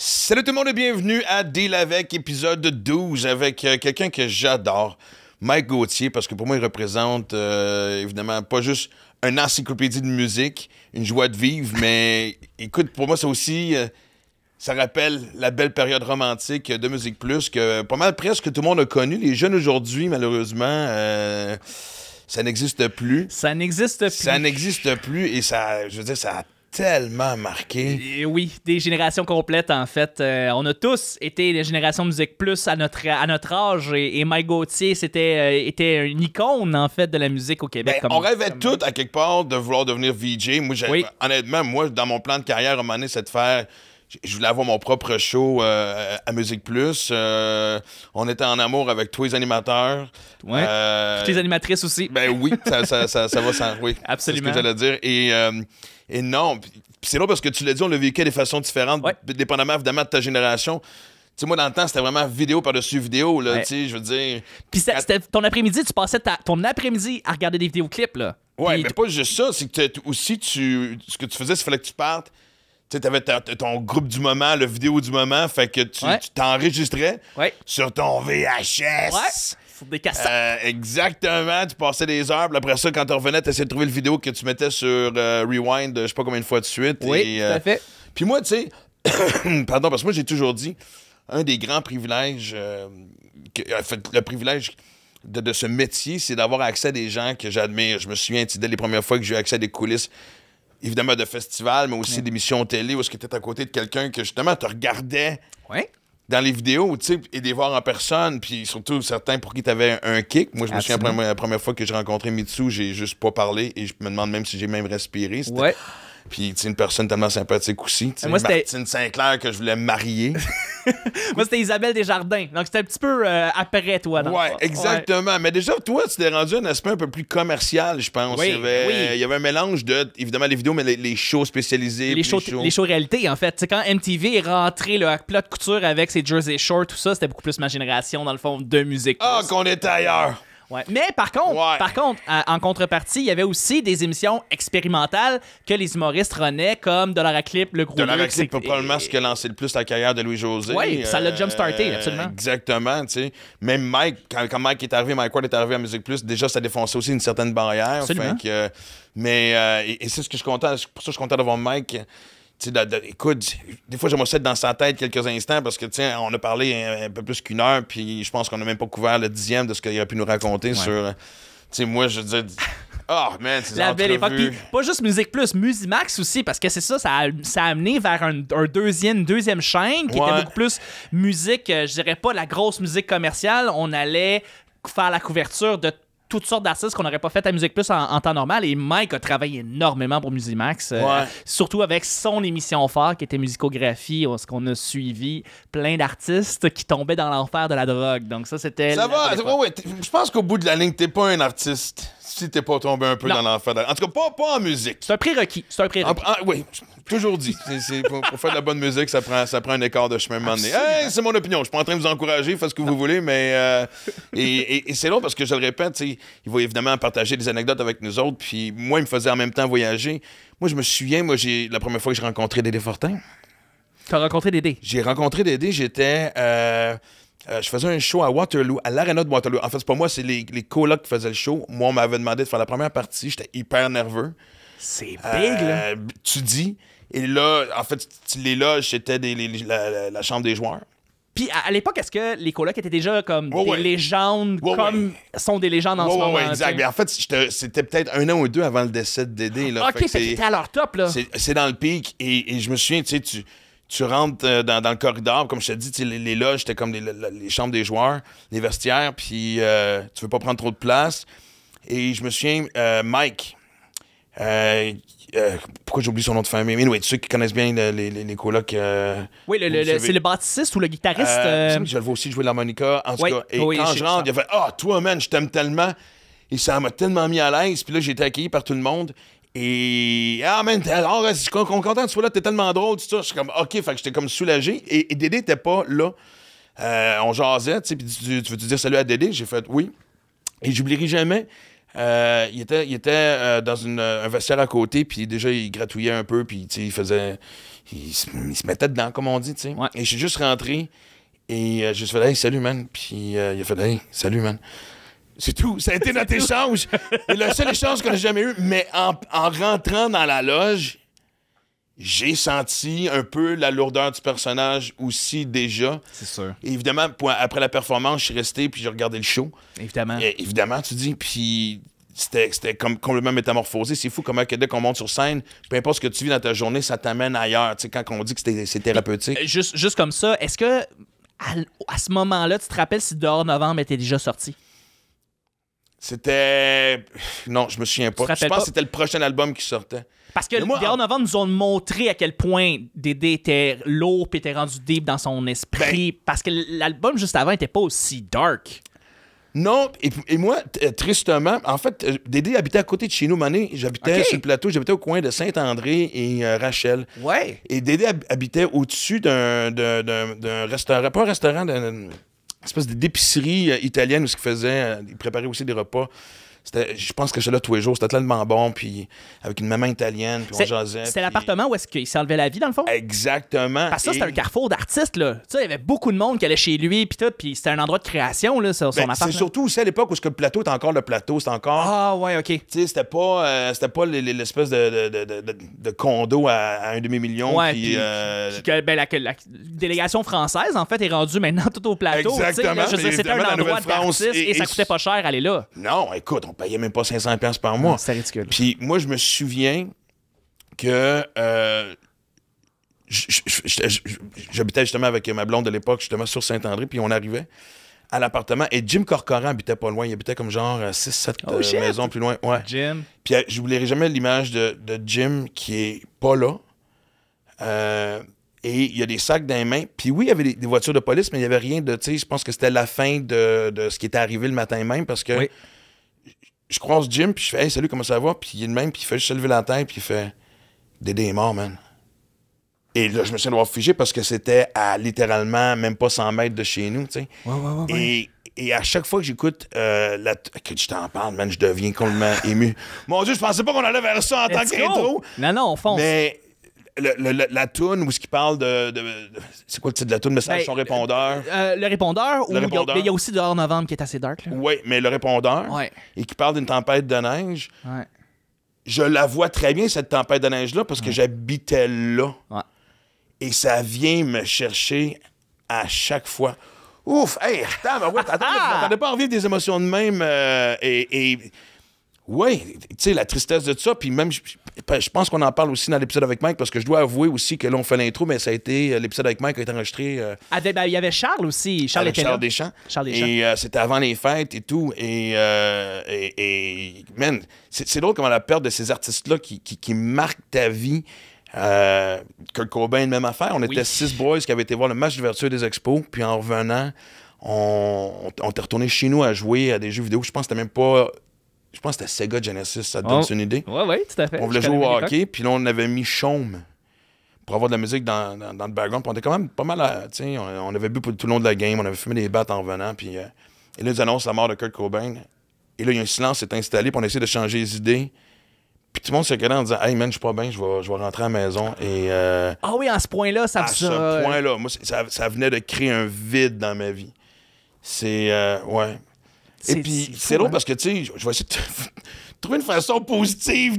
Salut tout le monde et bienvenue à Deal avec, épisode 12, avec quelqu'un que j'adore, Mike Gauthier, parce que pour moi, il représente évidemment pas juste une encyclopédie de musique, une joie de vivre, mais écoute, pour moi, c'est aussi, ça rappelle la belle période romantique de Musique Plus, que pas mal presque tout le monde a connu. Les jeunes aujourd'hui, malheureusement, ça n'existe plus. Ça n'existe plus. Ça n'existe plus et ça, je veux dire, ça a tellement marqué. Et oui, des générations complètes, en fait. On a tous été les générations Musique Plus à notre âge et Mike Gauthier était une icône, en fait, de la musique au Québec. Ben, on rêvait tous, à quelque part, de vouloir devenir VJ. Moi, honnêtement, dans mon plan de carrière, à un moment donné, c'est de faire... Je voulais avoir mon propre show à Musique Plus. On était en amour avec tous les animateurs. Ouais. Toutes les animatrices aussi. Ben oui, ça va sans... Oui, absolument. C'est ce que j'allais dire. Et non, puis c'est drôle parce que tu l'as dit, on l'a vécu de façon différente, dépendamment évidemment de ta génération. Tu sais, moi, dans le temps, c'était vraiment vidéo par-dessus vidéo, là, tu sais, je veux dire... Puis c'était ton après-midi, tu passais ton après-midi à regarder des vidéoclips, là. Ouais, mais pas juste ça, c'est que aussi, ce que tu faisais, c'est qu'il fallait que tu partes. Tu sais, t'avais ton groupe du moment, le vidéo du moment, fait que tu t'enregistrais sur ton VHS. Ouais, sur des cassettes. Exactement, tu passais des heures, puis après ça, quand tu revenais, tu essayais de trouver le vidéo que tu mettais sur Rewind, je sais pas combien de fois de suite. Oui, tout à fait. Puis moi, tu sais, pardon, parce que moi, j'ai toujours dit, un des grands privilèges, le privilège de ce métier, c'est d'avoir accès à des gens que j'admire. Je me souviens, dès les premières fois que j'ai eu accès à des coulisses, évidemment de festivals, mais aussi d'émissions télé où est-ce que tu étais à côté de quelqu'un que justement te regardait dans les vidéos, tu sais, et des voir en personne, puis surtout certains pour qui tu avais un kick. Moi, je me souviens la première fois que j'ai rencontré Mitsou, j'ai juste pas parlé et je me demande même si j'ai même respiré. Puis, tu sais, une personne tellement sympathique aussi. Tu sais, Martine Sinclair que je voulais marier. Moi, c'était Isabelle Desjardins. Donc, c'était un petit peu après toi. Ouais, exactement. Mais déjà, toi, tu t'es rendu un aspect un peu plus commercial, je pense. Il y avait un mélange de, évidemment, les vidéos, mais les shows spécialisés. Les shows réalité, en fait. Tu sais, quand MTV est rentré là, à plat de couture avec ses Jersey Shore, tout ça, c'était beaucoup plus ma génération, dans le fond, de musique. Ah, qu'on était ailleurs! Ouais. Mais par contre, en contrepartie, il y avait aussi des émissions expérimentales que les humoristes renaient, comme Dollar à Clip, Le Gros Dollar à Clip, probablement ce qui a lancé le plus la carrière de Louis-José. Oui, ça l'a jump-starté, absolument. Exactement, tu sais. Même Mike, quand Mike est arrivé, Mike Ward est arrivé à Musique Plus, déjà, ça défonçait aussi une certaine barrière. Absolument. Mais c'est ce que je suis content, pour ça je suis content d'avoir Mike. Écoute, des fois, j'aimerais ça être dans sa tête quelques instants parce que, tiens, on a parlé un peu plus qu'une heure, puis je pense qu'on n'a même pas couvert le 10e de ce qu'il aurait pu nous raconter sur. Tu sais, moi, je veux dire. Oh, man, c'est la belle époque. Puis pas juste Musique Plus, Musimax aussi, parce que c'est ça, ça a amené vers une deuxième chaîne qui était beaucoup plus musique, je dirais pas la grosse musique commerciale. On allait faire la couverture de toutes sortes d'artistes qu'on n'aurait pas fait à Musique Plus en temps normal. Et Mike a travaillé énormément pour Musimax, surtout avec son émission phare qui était Musicographie, où on a suivi plein d'artistes qui tombaient dans l'enfer de la drogue. Donc ça, c'était... Ça va, je pense qu'au bout de la ligne, t'es pas un artiste si t'es pas tombé un peu dans l'enfer. En tout cas, pas en musique. C'est un prérequis. Oui, toujours dit. Pour faire de la bonne musique, ça prend un écart de chemin à un moment donné. Hey, c'est mon opinion. Je suis pas en train de vous encourager, faites ce que vous voulez, mais... et c'est long parce que, je le répète, il va évidemment partager des anecdotes avec nous autres, puis moi, il me faisait en même temps voyager. Moi, je me souviens, la première fois que j'ai rencontré Dédé Fortin. T'as rencontré Dédé? J'ai rencontré Dédé, j'étais... je faisais un show à Waterloo, à l'Arena de Waterloo. En fait, c'est pas moi, c'est les colocs qui faisaient le show. Moi, on m'avait demandé de faire la première partie. J'étais hyper nerveux. C'est big, là. Tu dis. Et là, en fait, les loges, c'était la chambre des joueurs. Puis à l'époque, est-ce que les colocs étaient déjà comme des légendes, comme sont des légendes en ce moment? Oui, exact. Mais en fait, c'était peut-être un an ou deux avant le décès de Dédé. Là. OK, c'était à leur top, là. C'est dans le pic. Et je me souviens, tu sais, tu rentres dans le corridor, comme je te dis, les loges, c'était comme les chambres des joueurs, les vestiaires, puis tu veux pas prendre trop de place. Et je me souviens, Mike, pourquoi j'oublie son nom de famille? Mais oui, ceux qui connaissent bien les colocs... oui, c'est le bâtissiste ou le guitariste? Je le vois aussi jouer l'harmonica, en tout cas. Et quand je rentre, il a fait « Ah, toi, man, je t'aime tellement! » Et ça m'a tellement mis à l'aise. Puis là, j'ai été accueilli par tout le monde. Et man, alors, je suis content que tu sois là, t'es tellement drôle, tout ça. Je suis comme, OK, fait que j'étais comme soulagé. Et Dédé était pas là. On jasait, tu sais, puis tu veux-tu dire salut à Dédé? J'ai fait oui. Et j'oublierai jamais. Il était dans un vestiaire à côté, puis déjà, il gratouillait un peu, puis il faisait... Il se mettait dedans, comme on dit, tu sais. Ouais. Et je suis juste rentré, et j'ai juste fait « Hey, salut, man ». Puis il a fait « Hey, salut, man ». C'est tout. Ça a été notre échange. Et le seul échange qu'on a jamais eu. Mais en rentrant dans la loge, j'ai senti un peu la lourdeur du personnage aussi déjà. C'est sûr. Et évidemment, après la performance, je suis resté puis j'ai regardé le show. Évidemment. Et évidemment, tu dis. Puis c'était comme complètement métamorphosé. C'est fou comment dès qu'on monte sur scène, peu importe ce que tu vis dans ta journée, ça t'amène ailleurs. Tu sais, quand on dit que c'est thérapeutique. Juste comme ça, est-ce que à ce moment-là, tu te rappelles si Dehors Novembre était déjà sorti? C'était... Non, je me souviens pas. Je pense que c'était le prochain album qui sortait. Parce que Dehors Novembre nous ont montré à quel point Dédé était lourd et était rendu deep dans son esprit. Parce que l'album juste avant était pas aussi dark. Non, et moi, tristement, en fait, Dédé habitait à côté de chez nous, Mané. J'habitais sur le plateau, j'habitais au coin de Saint-André et Rachel. Ouais. Et Dédé habitait au-dessus d'un restaurant, pas un restaurant, d'une espèce d'épicerie italienne où il préparait aussi des repas. Je pense que j'étais là tous les jours, c'était tellement bon, puis avec une maman italienne, puis on jasait. C'était l'appartement où est-ce qu'il s'enlevait la vie, dans le fond? Exactement. Parce que ça, c'était un carrefour d'artistes, là. Tu sais, il y avait beaucoup de monde qui allait chez lui, puis tout, puis c'était un endroit de création, là, sur son appart. C'est surtout aussi à l'époque où le plateau était encore le plateau, c'était encore... Ah, ouais, OK. Tu sais, c'était pas l'espèce de condo à un demi-million. Ouais, puis la délégation française, en fait, est rendue maintenant tout au plateau. Exactement. Je veux dire, c'était un endroit d'artistes et ça coûtait pas cher aller là. Non, écoute, on payait même pas 500$ par mois. C'est ridicule. Puis moi, je me souviens que j'habitais justement avec ma blonde de l'époque, justement sur Saint-André, puis on arrivait à l'appartement et Jim Corcoran habitait pas loin. Il habitait comme genre 6-7 maisons plus loin. Ouais. Jim. Puis je n'oublierai jamais l'image de Jim qui est pas là. Et il y a des sacs dans les mains. Puis oui, il y avait des voitures de police, mais il n'y avait rien de... Tu sais, je pense que c'était la fin de ce qui était arrivé le matin même parce que je croise Jim, puis je fais « Hey, salut, comment ça va? » Puis il est le même, puis il fait juste se lever la tête, puis il fait « Dédé est mort, man. » Et là, je me suis d'avoir figé parce que c'était à littéralement même pas 100 mètres de chez nous, tu sais. Ouais. Et à chaque fois que j'écoute que je t'en parle, man, je deviens complètement ému. Mon Dieu, je pensais pas qu'on allait vers ça en tant qu'intro. Non, on fonce. Mais la toune où ce qui parle de c'est quoi le titre de la toune? Message son répondeur. Le répondeur, il y a aussi Dehors Novembre qui est assez dark. Oui, mais le répondeur. Et qui parle d'une tempête de neige. Ouais. Je la vois très bien, cette tempête de neige-là, parce que j'habitais là. Ouais. Et ça vient me chercher à chaque fois. Ouf! Hey, attends, t'attendais pas à revivre des émotions de même. Oui, tu sais, la tristesse de tout ça. Puis même, je pense qu'on en parle aussi dans l'épisode avec Mike, parce que je dois avouer aussi que là, on fait l'intro, mais ça a été... l'épisode avec Mike a été enregistré... il y avait Charles aussi. Charles Deschamps. Charles Deschamps. Et c'était avant les fêtes et tout. Et man, c'est drôle comment la perte de ces artistes-là qui marquent ta vie... Kurt Cobain, même affaire. On était 6 boys qui avaient été voir le match d'ouverture des expos, puis en revenant, on était retourné chez nous à jouer à des jeux vidéo. Je pense que c'était même pas... Je pense que c'était Sega Genesis, ça te donne une idée? Oui, tout à fait. On voulait jouer au hockey, puis là, on avait mis Chaume pour avoir de la musique dans le background. Puis on était quand même pas mal... Tu sais, on avait bu tout le long de la game, on avait fumé des battes en revenant, puis... et là, ils annoncent la mort de Kurt Cobain. Et là, il y a un silence qui s'est installé, puis on a essayé de changer les idées. Puis tout le monde se regardait en disant « Hey man, je suis pas bien, je vais rentrer à la maison. » Et ah oui, à ce point-là, ça... À ce point-là, moi, ça venait de créer un vide dans ma vie. C'est... ouais. Et puis, c'est drôle parce que, tu sais, je vais essayer de trouver une façon positive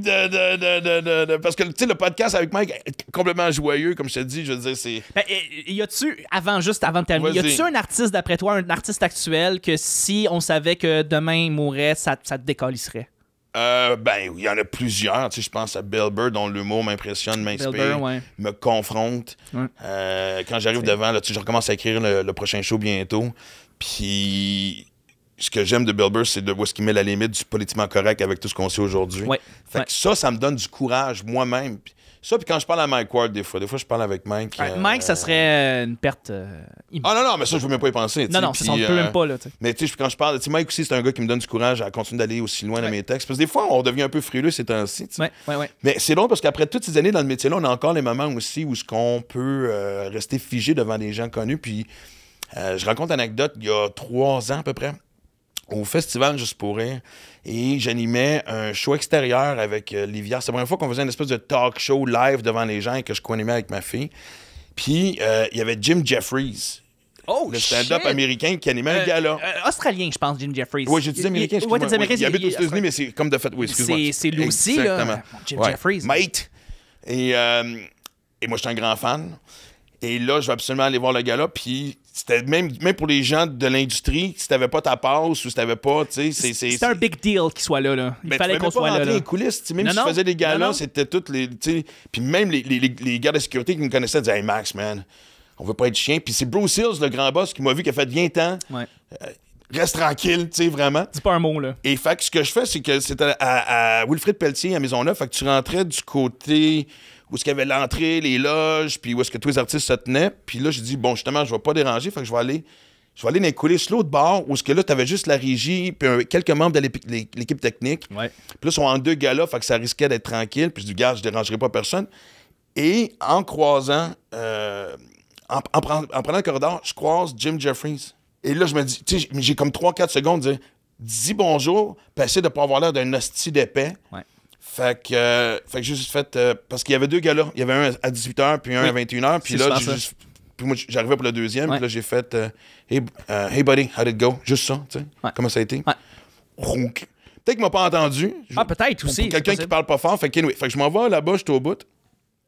parce que, tu sais, le podcast avec Mike est complètement joyeux, comme je te dis, je veux dire, c'est... Ben, y a-tu, avant de terminer, y a-tu un artiste, d'après toi, un artiste actuel, que si on savait que demain il mourrait, ça te décalisserait? Ben, il y en a plusieurs. Tu sais, je pense à Bill Burr, dont l'humour m'impressionne, m'inspire, me confronte. Quand j'arrive devant, là, tu sais, je recommence à écrire le prochain show bientôt. Puis... Ce que j'aime de Bill Burr, c'est de voir ce qui met la limite du politiquement correct avec tout ce qu'on sait aujourd'hui. Fait que ça me donne du courage moi-même. Puis quand je parle à Mike Ward, des fois je parle avec Mike. Mike, ça serait une perte non, mais ça, je veux même pas y penser. Non, ça ne peut même pas. Là, mais tu sais, quand je parle, Mike aussi, c'est un gars qui me donne du courage à continuer d'aller aussi loin dans mes textes. Parce que des fois, on devient un peu frileux ces temps-ci. Mais c'est drôle parce qu'après toutes ces années dans le métier-là, on a encore les moments aussi où on peut rester figé devant des gens connus. Puis je raconte une anecdote, il y a 3 ans à peu près. au festival Juste pour rire et j'animais un show extérieur avec Livia. C'est la première fois qu'on faisait une espèce de talk show live devant les gens et que je co-animais avec ma fille. Puis il y avait Jim Jeffries, le stand-up américain qui animait un gala. Australien, je pense, Jim Jeffries. Oui, j'ai dit américain, excuse-moi. Ouais, américain, il habite aux États-Unis, mais c'est comme de fait, oui, excuse-moi. C'est lui aussi, là. Jim Jeffries. Mate. Et moi, j'étais un grand fan. Et là, je vais absolument aller voir le gala. Puis c'était même pour les gens de l'industrie, si t'avais pas ta passe ou si t'avais pas, tu sais, c'est un big deal qu'il soit là. Il fallait qu'on soit là. Les coulisses, même si je faisais des galas, c'était toutes les, tu sais, puis même les gars de sécurité qui me connaissaient disaient, hey Max, man, on veut pas être chien. Puis c'est Bruce Hills, le grand boss, qui m'a vu, qui a fait 20 ans. Ouais. Reste tranquille, tu sais, vraiment. Dis pas un mot, là. Et fait que ce que je fais, c'est que c'était à Wilfrid Pelletier, à Maisonneuve. Fait que tu rentrais du côté où est-ce qu'il y avait l'entrée, les loges, puis où est-ce que tous les artistes se tenaient. Puis là, j'ai dit, bon, justement, je vais pas déranger, fait que je vais aller dans les coulisses, l'autre bord, où est-ce que là, t'avais juste la régie, puis quelques membres de l'équipe technique. Ouais. Puis là, ils sont en 2 galas, fait que ça risquait d'être tranquille. Puis je dis, gars, je dérangerai pas personne. Et en croisant, en prenant le corridor, je croise Jim Jeffries. Et là, je me dis, tu sais, j'ai comme 3-4 secondes de dire, dis bonjour, puis essayer de pas avoir l'air d'un hostie d'épais. Ouais. Fait que j'ai juste fait, parce qu'il y avait 2 galas. Il y avait un à 18h, puis un à 21h. Puis là, puis moi, j'arrivais pour le deuxième, puis là, j'ai fait, hey buddy, how'd it go? Juste ça, tu sais. Ouais. Comment ça a été? Ouais. Peut-être qu'il m'a pas entendu. Peut-être aussi. Pour quelqu'un qui parle pas fort. Fait que je m'en vais là-bas, je suis au bout.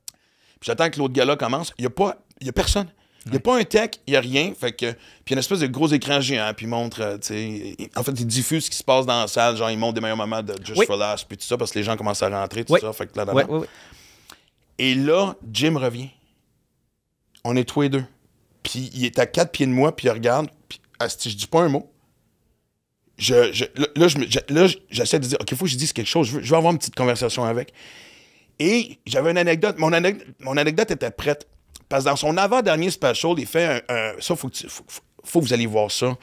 Puis j'attends que l'autre gala commence. Il y a personne. Il n'y a pas un tech, il n'y a rien. Fait que, puis il y a une espèce de gros écran géant, puis il montre, tu sais, en fait, il diffuse ce qui se passe dans la salle, genre, il montre des meilleurs moments de Just for Laughs, puis tout ça, parce que les gens commencent à rentrer, tout ça. Fait que là. Et là, Jim revient. On est tous les deux. Puis il est à 4 pieds de moi, puis il regarde, puis je dis pas un mot. Là, j'essaie de dire, OK, il faut que je dise quelque chose, je veux avoir une petite conversation avec. Et j'avais une anecdote. Mon anecdote était prête. Parce que dans son avant-dernier special, il fait ça, faut que vous allez voir ça.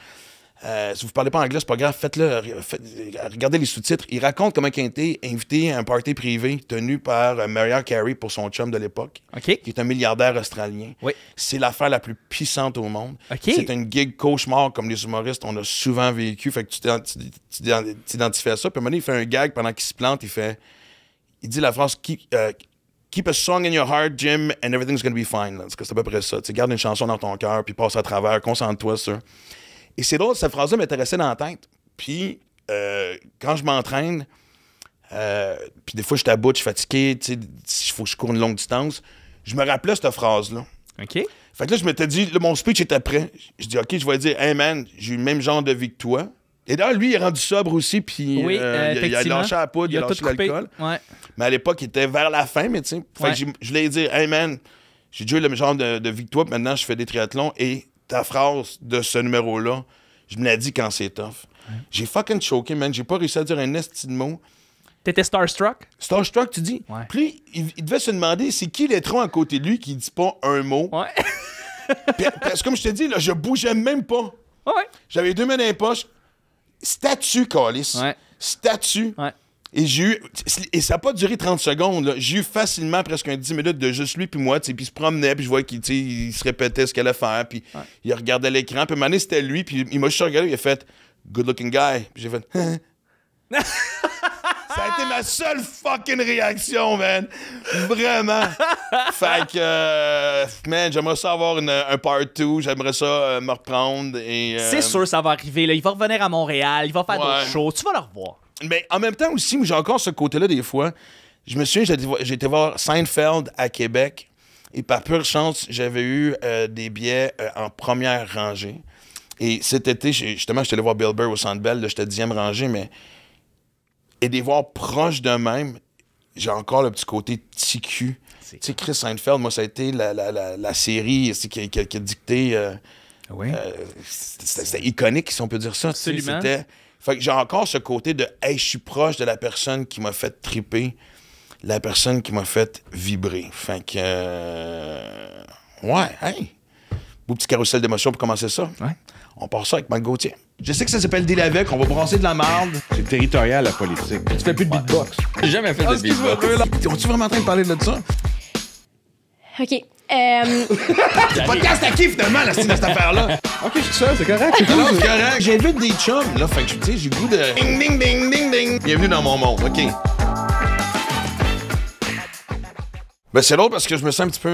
Si vous parlez pas anglais, c'est pas grave, faites-le. Regardez les sous-titres. Il raconte comment il a été invité à un party privé tenu par Mariah Carey pour son chum de l'époque, qui est un milliardaire australien. Oui. C'est l'affaire la plus puissante au monde. Okay. C'est une gig cauchemar, comme les humoristes, on a souvent vécu. Fait que tu t'identifies à ça. Puis à un moment donné, il fait un gag pendant qu'il se plante. Il dit la phrase Keep a song in your heart, Jim, and everything's gonna be fine. C'est à peu près ça. Garde une chanson dans ton cœur, puis passe à travers, concentre-toi sur. Et c'est drôle, cette phrase-là m'était restée dans la tête. Puis, quand je m'entraîne, puis des fois, je suis à bout, je suis fatigué, il faut que je cours une longue distance, je me rappelais cette phrase-là. OK. Fait que là, je m'étais dit, là, mon speech était prêt. Je dis, OK, je vais dire, hey man, j'ai eu le même genre de vie que toi. Et d'ailleurs, lui, il est rendu sobre aussi, puis il a lâché la poudre, il a lâché l'alcool. Ouais. Mais à l'époque, il était vers la fin, mais tu sais. Fait que je voulais dire, hey man, j'ai déjà eu le genre de vie que toi, puis maintenant, je fais des triathlons. Et ta phrase de ce numéro-là, je me l'ai dit quand c'est tough. Ouais. J'ai fucking choqué, man. J'ai pas réussi à dire un esti de mot. T'étais starstruck? Starstruck, tu dis? Ouais. Puis il devait se demander, c'est qui l'étron à côté de lui qui dit pas un mot? Ouais. Parce que comme je te dis, là, je bougeais même pas. Ouais. J'avais 2 mains dans les poches. Statue, Calis. Ouais. Statue. Ouais. Et ça n'a pas duré 30 secondes. Là. J'ai eu facilement presque 10 minutes de juste lui puis moi. Puis il se promenait, puis je voyais qu'il se répétait ce qu'il allait faire. Puis il regardait l'écran. Puis à un moment donné, c'était lui. Puis il m'a juste regardé. Il a fait « Good looking guy ». Puis j'ai fait « Ça a été ma seule fucking réaction, man. Vraiment. Fait que, man, j'aimerais ça avoir un part 2. J'aimerais ça me reprendre. C'est sûr, ça va arriver. Là. Il va revenir à Montréal. Il va faire d'autres shows. Tu vas le revoir. Mais en même temps aussi, j'ai encore ce côté-là des fois. Je me souviens, j'ai été voir Seinfeld à Québec. Et par pure chance, j'avais eu des billets en première rangée. Et cet été, justement, j'étais allé voir Bill Burr au Centre Bell. J'étais 10e rangée, mais... Et de les voir proches d'eux-mêmes, j'ai encore le petit côté TQ. Tu sais, Chris Seinfeld, moi, ça a été la série qui a dicté... c'était iconique, si on peut dire ça. Absolument. Fait que j'ai encore ce côté de « Hey, je suis proche de la personne qui m'a fait triper, la personne qui m'a fait vibrer. » Fait que... hey! Beau petit carrousel d'émotions pour commencer ça. Ouais. On part ça avec Marc Gauthier. Je sais que ça s'appelle Deal avec, on va brasser de la marde. C'est territorial, la politique. Tu fais plus de beatbox. J'ai jamais fait de beatbox. Es-tu vraiment en train de parler de ça? OK. Le podcast à qui, finalement, cette affaire-là? Ok, je suis seul, c'est correct. C'est Non, cool. c'est correct. J'invite des chums, là. Fait que, tu sais, j'ai le goût de... Ding, ding, ding, ding, ding. Bienvenue dans mon monde, OK. Ben, c'est l'autre parce que je me sens un petit peu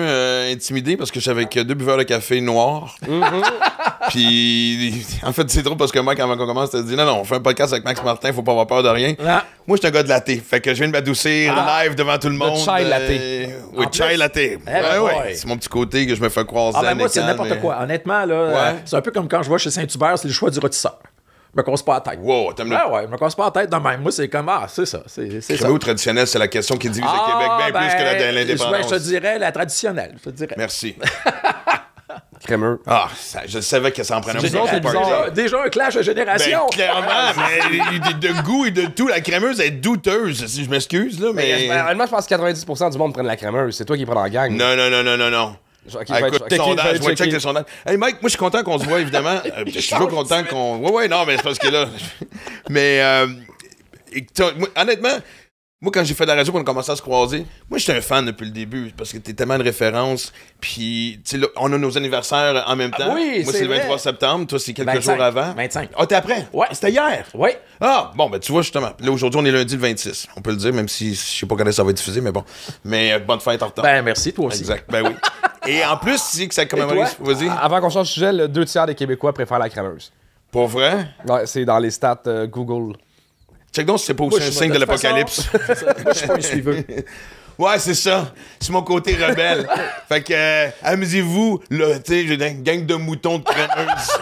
intimidé parce que j'étais avec 2 buveurs de café noirs. Puis, en fait, c'est drôle parce que Mike, avant qu'on commence, t'as dit non, on fait un podcast avec Max Martin, faut pas avoir peur de rien. Ah. Moi, je suis un gars de latte. Fait que je viens de m'adoucir live devant tout le monde. chai latte. Oui, En chai plus? latte. ben Ouais. boy. C'est mon petit côté que je me fais croire Ah, ben zen moi, et c'est calme, n'importe mais- quoi. Honnêtement, là, Ouais. c'est un peu comme quand je vais chez Saint-Hubert, c'est le choix du rôtisseur. Je me casse pas la tête. Wow, t'aimes le Ouais, je me casse pas la tête de même. Moi, c'est comme, c'est ça. C'est ça. crémeau traditionnel, c'est la question qui divise le Québec bien plus que la l'indépendance. Je te dirais la traditionnelle. Je te dirais. Merci. Crémeux. Ah, je savais que ça en prenait un bizarre, peu. c'est bizarre. Déjà un clash de génération. Ben, clairement, mais de goût et de tout, la crémeuse est douteuse, si je m'excuse, là, mais... Honnêtement, je pense que 90% du monde prennent la crémeuse. C'est toi qui prends la gang. Non. Ok, Ah, écoute, checker, sondage, moi, check checker. les sondages. Hey Mike, moi je suis content qu'on se voit évidemment. Je suis toujours content qu'on. Ouais, non, mais c'est parce que là. Mais honnêtement, moi quand j'ai fait de la radio, quand on a commencé à se croiser, moi j'étais un fan depuis le début parce que t'es tellement de références. Puis, tu sais, là, on a nos anniversaires en même temps. oui, moi c'est c'est le 23 vrai. septembre, toi c'est quelques 25, jours avant. 25. Ah, t'es après? Ouais. C'était hier. Oui. Ah, bon, ben tu vois, justement. Là, aujourd'hui, on est lundi le 26. On peut le dire, même si je sais pas quand ça va être diffusé, mais bon. Mais bonne fête en retard. Ben, merci, toi aussi. Exact, ben oui. Et en plus, tu sais que ça commémorise. toi? Vas-y. Avant qu'on change de sujet, le 2 tiers des Québécois préfèrent la crémeuse. Pour vrai? Ouais, c'est dans les stats Google. Check donc si c'est pas aussi Moi, un je- signe de de toute l'apocalypse. Moi, je suis pas un suiveux. Ouais, c'est ça. C'est mon côté rebelle. Fait que, amusez-vous, là, tu sais, j'ai une gang de moutons de crémeuses.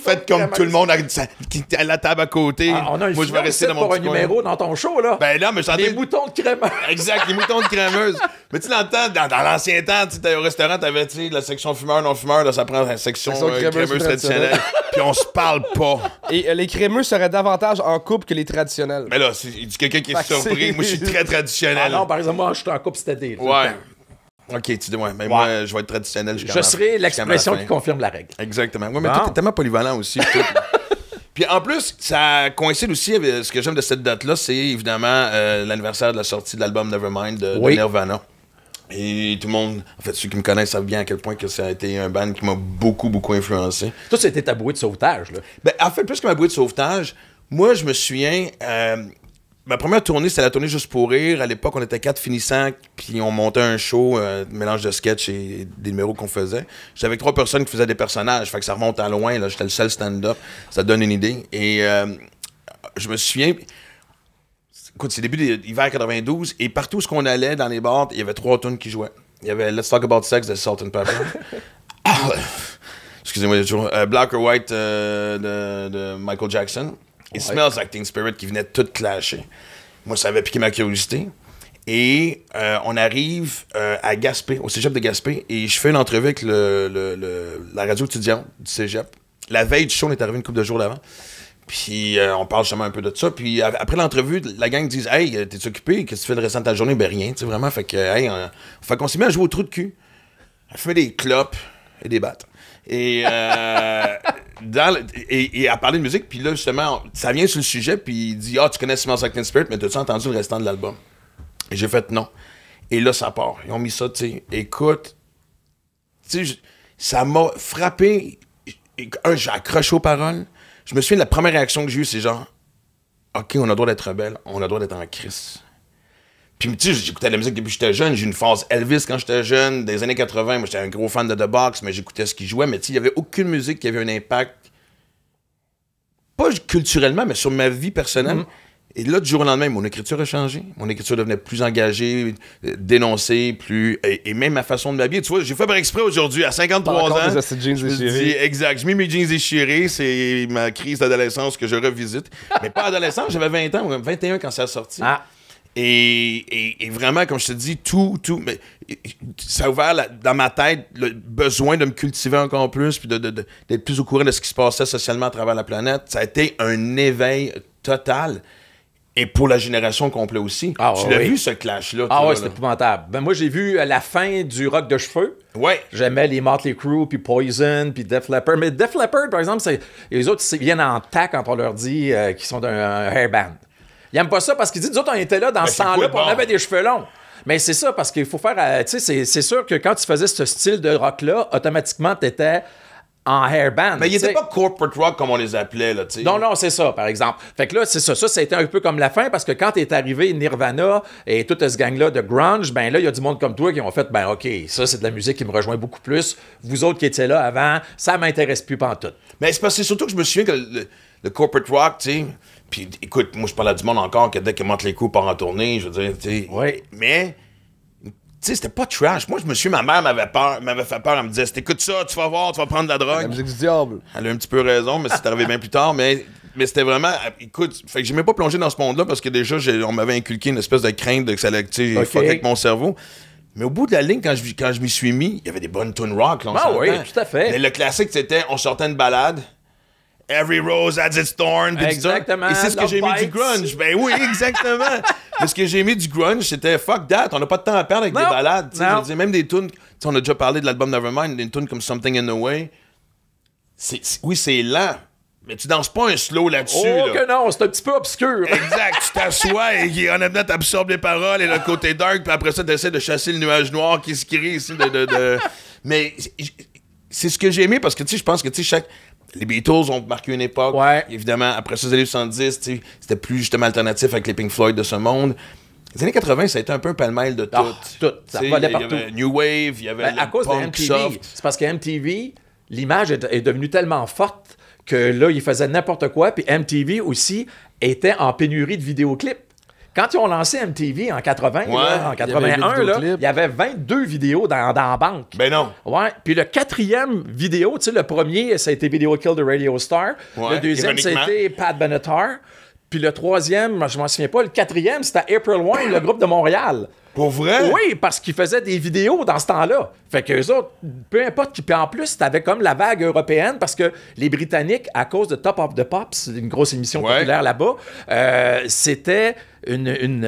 Faites comme tout le monde à la table à côté. Ah, on a un Moi, je vais final rester ici dans mon pour un petit coin. numéro dans ton show, là. Ben là, mais j'entends... Les moutons de crémeur. Exact, les moutons de crémeuse. Mais tu l'entends, dans l'ancien temps, tu sais, au restaurant, t'avais, tu sais, la section fumeur, non-fumeur, là, ça prend la section Section crémeuse crémeuse traditionnelle. Puis on se parle pas. Et les crémeux seraient davantage en couple que les traditionnels. Mais là, il dit quelqu'un qui est Fait que surpris. c'est- Moi, je suis très Ah traditionnel. non, par exemple, moi, je suis en couple stédé. Ouais. OK, tu dis, ouais. Mais moi, je vais être traditionnel jusqu'à Je la- serai jusqu'à l'expression la fin. qui confirme la règle. Exactement. Ouais, mais Bon. toi, t'es tellement polyvalent aussi. Puis tout. Puis en plus, ça coïncide aussi avec ce que j'aime de cette date-là, c'est évidemment l'anniversaire de la sortie de l'album Nevermind de Oui. Nirvana. Et tout le monde, en fait, ceux qui me connaissent savent bien à quel point que ça a été un band qui m'a beaucoup, beaucoup influencé. Toi, c'était ta bouée de sauvetage, là. Ben, en fait, plus que ma bouée de sauvetage, moi, je me souviens, ma première tournée, c'était la tournée Juste pour rire. À l'époque, on était 4 finissants, puis on montait un show, mélange de sketch et des numéros qu'on faisait. J'étais avec 3 personnes qui faisaient des personnages, fait que ça remonte à loin, là. J'étais le seul stand-up. Ça te donne une idée. Et je me souviens... Écoute, c'est début de l'hiver 92, et partout où on allait, dans les bars, il y avait 3 tunes qui jouaient. Il y avait Let's Talk About Sex de Salt and Pepper. Excusez-moi, il y a toujours Black or White de Michael Jackson. Et Smells Like Teen Spirit qui venait tout clasher. Moi, ça avait piqué ma curiosité. Et on arrive à Gaspé, au cégep de Gaspé, et je fais une entrevue avec la radio étudiante du cégep. La veille du show, on est arrivé une couple de jours d'avant. Puis on parle justement un peu de ça. Puis après l'entrevue, la gang dit « Hey, t'es occupé? Qu'est-ce que tu fais le restant de ta journée? » Ben rien, tu sais, vraiment. Fait que, hey, fait qu'on s'est mis à jouer au trou de cul. On fait des clopes et des battes. Et, et à parler de musique, puis là, justement, ça vient sur le sujet, puis il dit « Ah, tu connais Smells Like Teen Spirit, mais t'as-tu entendu le restant de l'album? » Et j'ai fait « Non. » Et là, ça part. Ils ont mis ça, tu sais. Écoute, tu sais, ça m'a frappé. J'ai accroché aux paroles. Je me souviens de la première réaction que j'ai eue, c'est genre « OK, on a le droit d'être rebelle, on a le droit d'être en crise. » Puis, tu sais, j'écoutais de la musique depuis que j'étais jeune. J'ai eu une phase Elvis quand j'étais jeune. Des années 80, moi, j'étais un gros fan de The Box, mais j'écoutais ce qu'il jouait. Mais tu sais, il n'y avait aucune musique qui avait un impact, pas culturellement, mais sur ma vie personnelle. Et là, du jour au lendemain, mon écriture a changé. Mon écriture devenait plus engagée, dénoncée, plus... Et même ma façon de m'habiller. Tu vois, j'ai fait par exprès aujourd'hui, à 53 Encore ans. des hosties de jeans je me déchirés. dis, exact. J'ai mis mes jeans déchirés. C'est ma crise d'adolescence que je revisite. Mais pas adolescence, j'avais 20 ans, 21 quand ça a sorti. Ah. Et vraiment, comme je te dis, mais ça a ouvert dans ma tête le besoin de me cultiver encore plus, puis d'être plus au courant de ce qui se passait socialement à travers la planète. Ça a été un éveil total. Et pour la génération complète aussi. Ah, tu ouais, l'as oui. vu, ce clash-là? Ah toi, ouais, là? c'était épouvantable. Ben moi, j'ai vu la fin du Rock de cheveux. Ouais. J'aimais les Motley Crue, puis Poison, puis Def Leppard. Mais Def Leppard, par exemple, les autres, ils viennent en tac quand on leur dit qu'ils sont un hairband. Ils aiment pas ça parce qu'ils disent, nous autres, on était là dans ce c'est temps-là, quoi, puis on bon? avait des cheveux longs. Mais c'est ça, parce qu'il faut faire... tu sais, c'est sûr que quand tu faisais ce style de rock-là, automatiquement, t'étais en hairband. Mais il t'sais. était pas corporate rock comme on les appelait, là, tu sais. Non, c'est ça, par exemple. Fait que là, c'est ça. Ça, c'était un peu comme la fin, parce que quand est arrivé Nirvana et tout ce gang-là de grunge, ben là, il y a du monde comme toi qui ont fait, ben OK, ça, c'est de la musique qui me rejoint beaucoup plus. Vous autres qui étiez là avant, ça m'intéresse plus pantoute. Mais c'est parce que c'est surtout que je me souviens que le corporate rock, tu sais, puis écoute, moi, je parlais du monde encore que dès que Motley Crue part en tournée, je veux dire, tu sais. Oui. Mais... Tu sais, c'était pas trash. Moi, je me suis, ma mère m'avait fait peur. Elle me disait, écoute ça, tu vas voir, tu vas prendre de la drogue. La musique du diable. Elle a un petit peu raison, mais c'est arrivé bien plus tard. Mais c'était vraiment, écoute, fait que j'ai même pas plongé dans ce monde-là parce que déjà, on m'avait inculqué une espèce de crainte de que ça allait, tu sais, fuck avec mon cerveau. Mais au bout de la ligne, quand je m'y suis mis, il y avait des bonnes tunes rock. Là, Ah oui, tout à fait. Mais le classique, c'était, on sortait une balade. Every rose has its thorn. Exactement. Et c'est ce que j'ai mis du Bites. grunge. Ben oui, exactement. Mais ce que j'ai mis du grunge, c'était fuck that. On n'a pas de temps à perdre avec des balades. Je veux dire, même des tunes. On a déjà parlé de l'album Nevermind, des tunes comme Something in the Way. Oui, c'est lent. Mais tu danses pas un slow là-dessus. Oh là. que non, c'est un petit peu obscur. Exact, tu t'assois et honnêtement, t'absorbes les paroles et le côté dark, puis après ça, t'essaies de chasser le nuage noir qui se crée ici. Mais c'est ce que j'ai aimé parce que, tu sais, je pense que, tu sais, les Beatles ont marqué une époque. Ouais. Évidemment, après ça, les années 70, tu sais, c'était plus justement alternatif avec les Pink Floyd de ce monde. Les années 80, ça a été un peu un pêle-mêle de tout. Tout. Ça Tu sais, volait il y partout. avait New Wave, il y avait Ben, à le cause de punk MTV. soft. C'est parce que MTV, l'image est devenue tellement forte que là, ils faisaient n'importe quoi. Puis MTV aussi était en pénurie de vidéoclips. Quand ils ont lancé MTV en 80, là, en 81, là, il y avait 22 vidéos dans la banque. Ben non. Ouais. Puis le quatrième vidéo, tu sais, le premier, ça a été Video Kill de Radio Star. Ouais, Le deuxième, ironiquement. c'était Pat Benatar. Puis le troisième, je m'en souviens pas, le quatrième, c'était April Wine, le groupe de Montréal. Pour vrai? Oui, parce qu'ils faisaient des vidéos dans ce temps-là. Fait qu'eux autres, peu importe qui. Puis en plus, t'avais comme la vague européenne parce que les Britanniques, à cause de Top of the Pops, une grosse émission populaire là-bas, c'était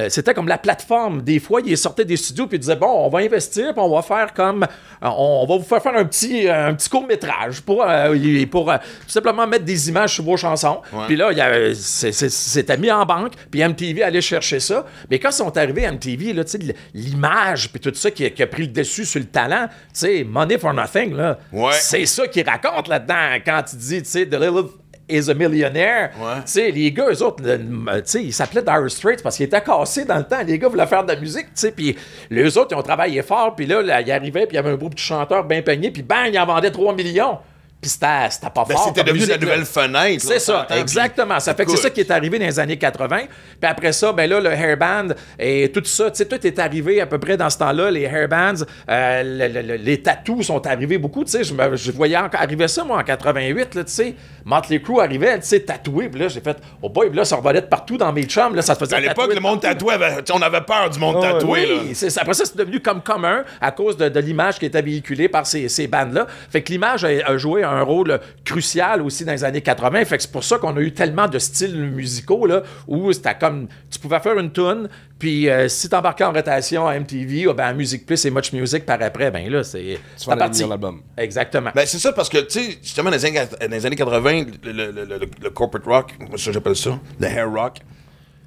c'était comme la plateforme. Des fois, ils sortaient des studios puis ils disaient, bon, on va investir puis on va faire comme... on va vous faire un petit court-métrage pour tout simplement mettre des images sur vos chansons. Ouais. Puis là, c'était mis en banque puis MTV allait chercher ça. Mais quand ils sont arrivés à MTV, là, tu sais, l'image puis tout ça qui a pris le dessus sur le talent, tu sais, Money for Nothing, là, c'est ça qu'ils racontent là-dedans quand tu dis, tu sais, The Little is a Millionaire. Ouais. Tu sais, les gars, eux autres, tu sais, ils s'appelaient Dire Straits parce qu'ils étaient cassés dans le temps. Les gars voulaient faire de la musique, tu sais, puis les autres, ils ont travaillé fort, puis là, ils arrivaient, puis il y avait un groupe de chanteurs bien peignés, puis bang, ils en vendaient 3 millions. Puis c'était pas Ben, fort. c'était comme devenu la musique, nouvelle là. fenêtre. C'est ça, exactement. Ça fait que c'est ça qui est arrivé dans les années 80. Puis après ça, ben là, le hairband et tout ça, tu sais, tout est arrivé à peu près dans ce temps-là. Les hairbands, les tattoos sont arrivés beaucoup, tu sais. Je voyais arriver ça, moi, en 88, là, tu sais. Motley Crue arrivait, tu sais, tatoué. Puis là, j'ai fait, oh boy, puis là, ça revolait de partout dans mes chums. Là, ça se faisait À l'époque, tatouer le monde partout. tatoué, on avait peur du monde tatoué. Là. Oui, après ça, c'est devenu comme commun à cause de l'image qui était véhiculée par ces bandes-là. Fait que l'image a joué un rôle crucial aussi dans les années 80. Fait que c'est pour ça qu'on a eu tellement de styles musicaux là, où c'était comme... Tu pouvais faire une tune, puis si t'embarquais en rotation à MTV, ben à Music Plus et Much Music par après, ben là, c'est vas parti. lire l'album. Exactement. Ben, c'est ça, parce que, tu sais, justement, dans les années 80, le corporate rock, moi, ça, j'appelle ça, le hair rock,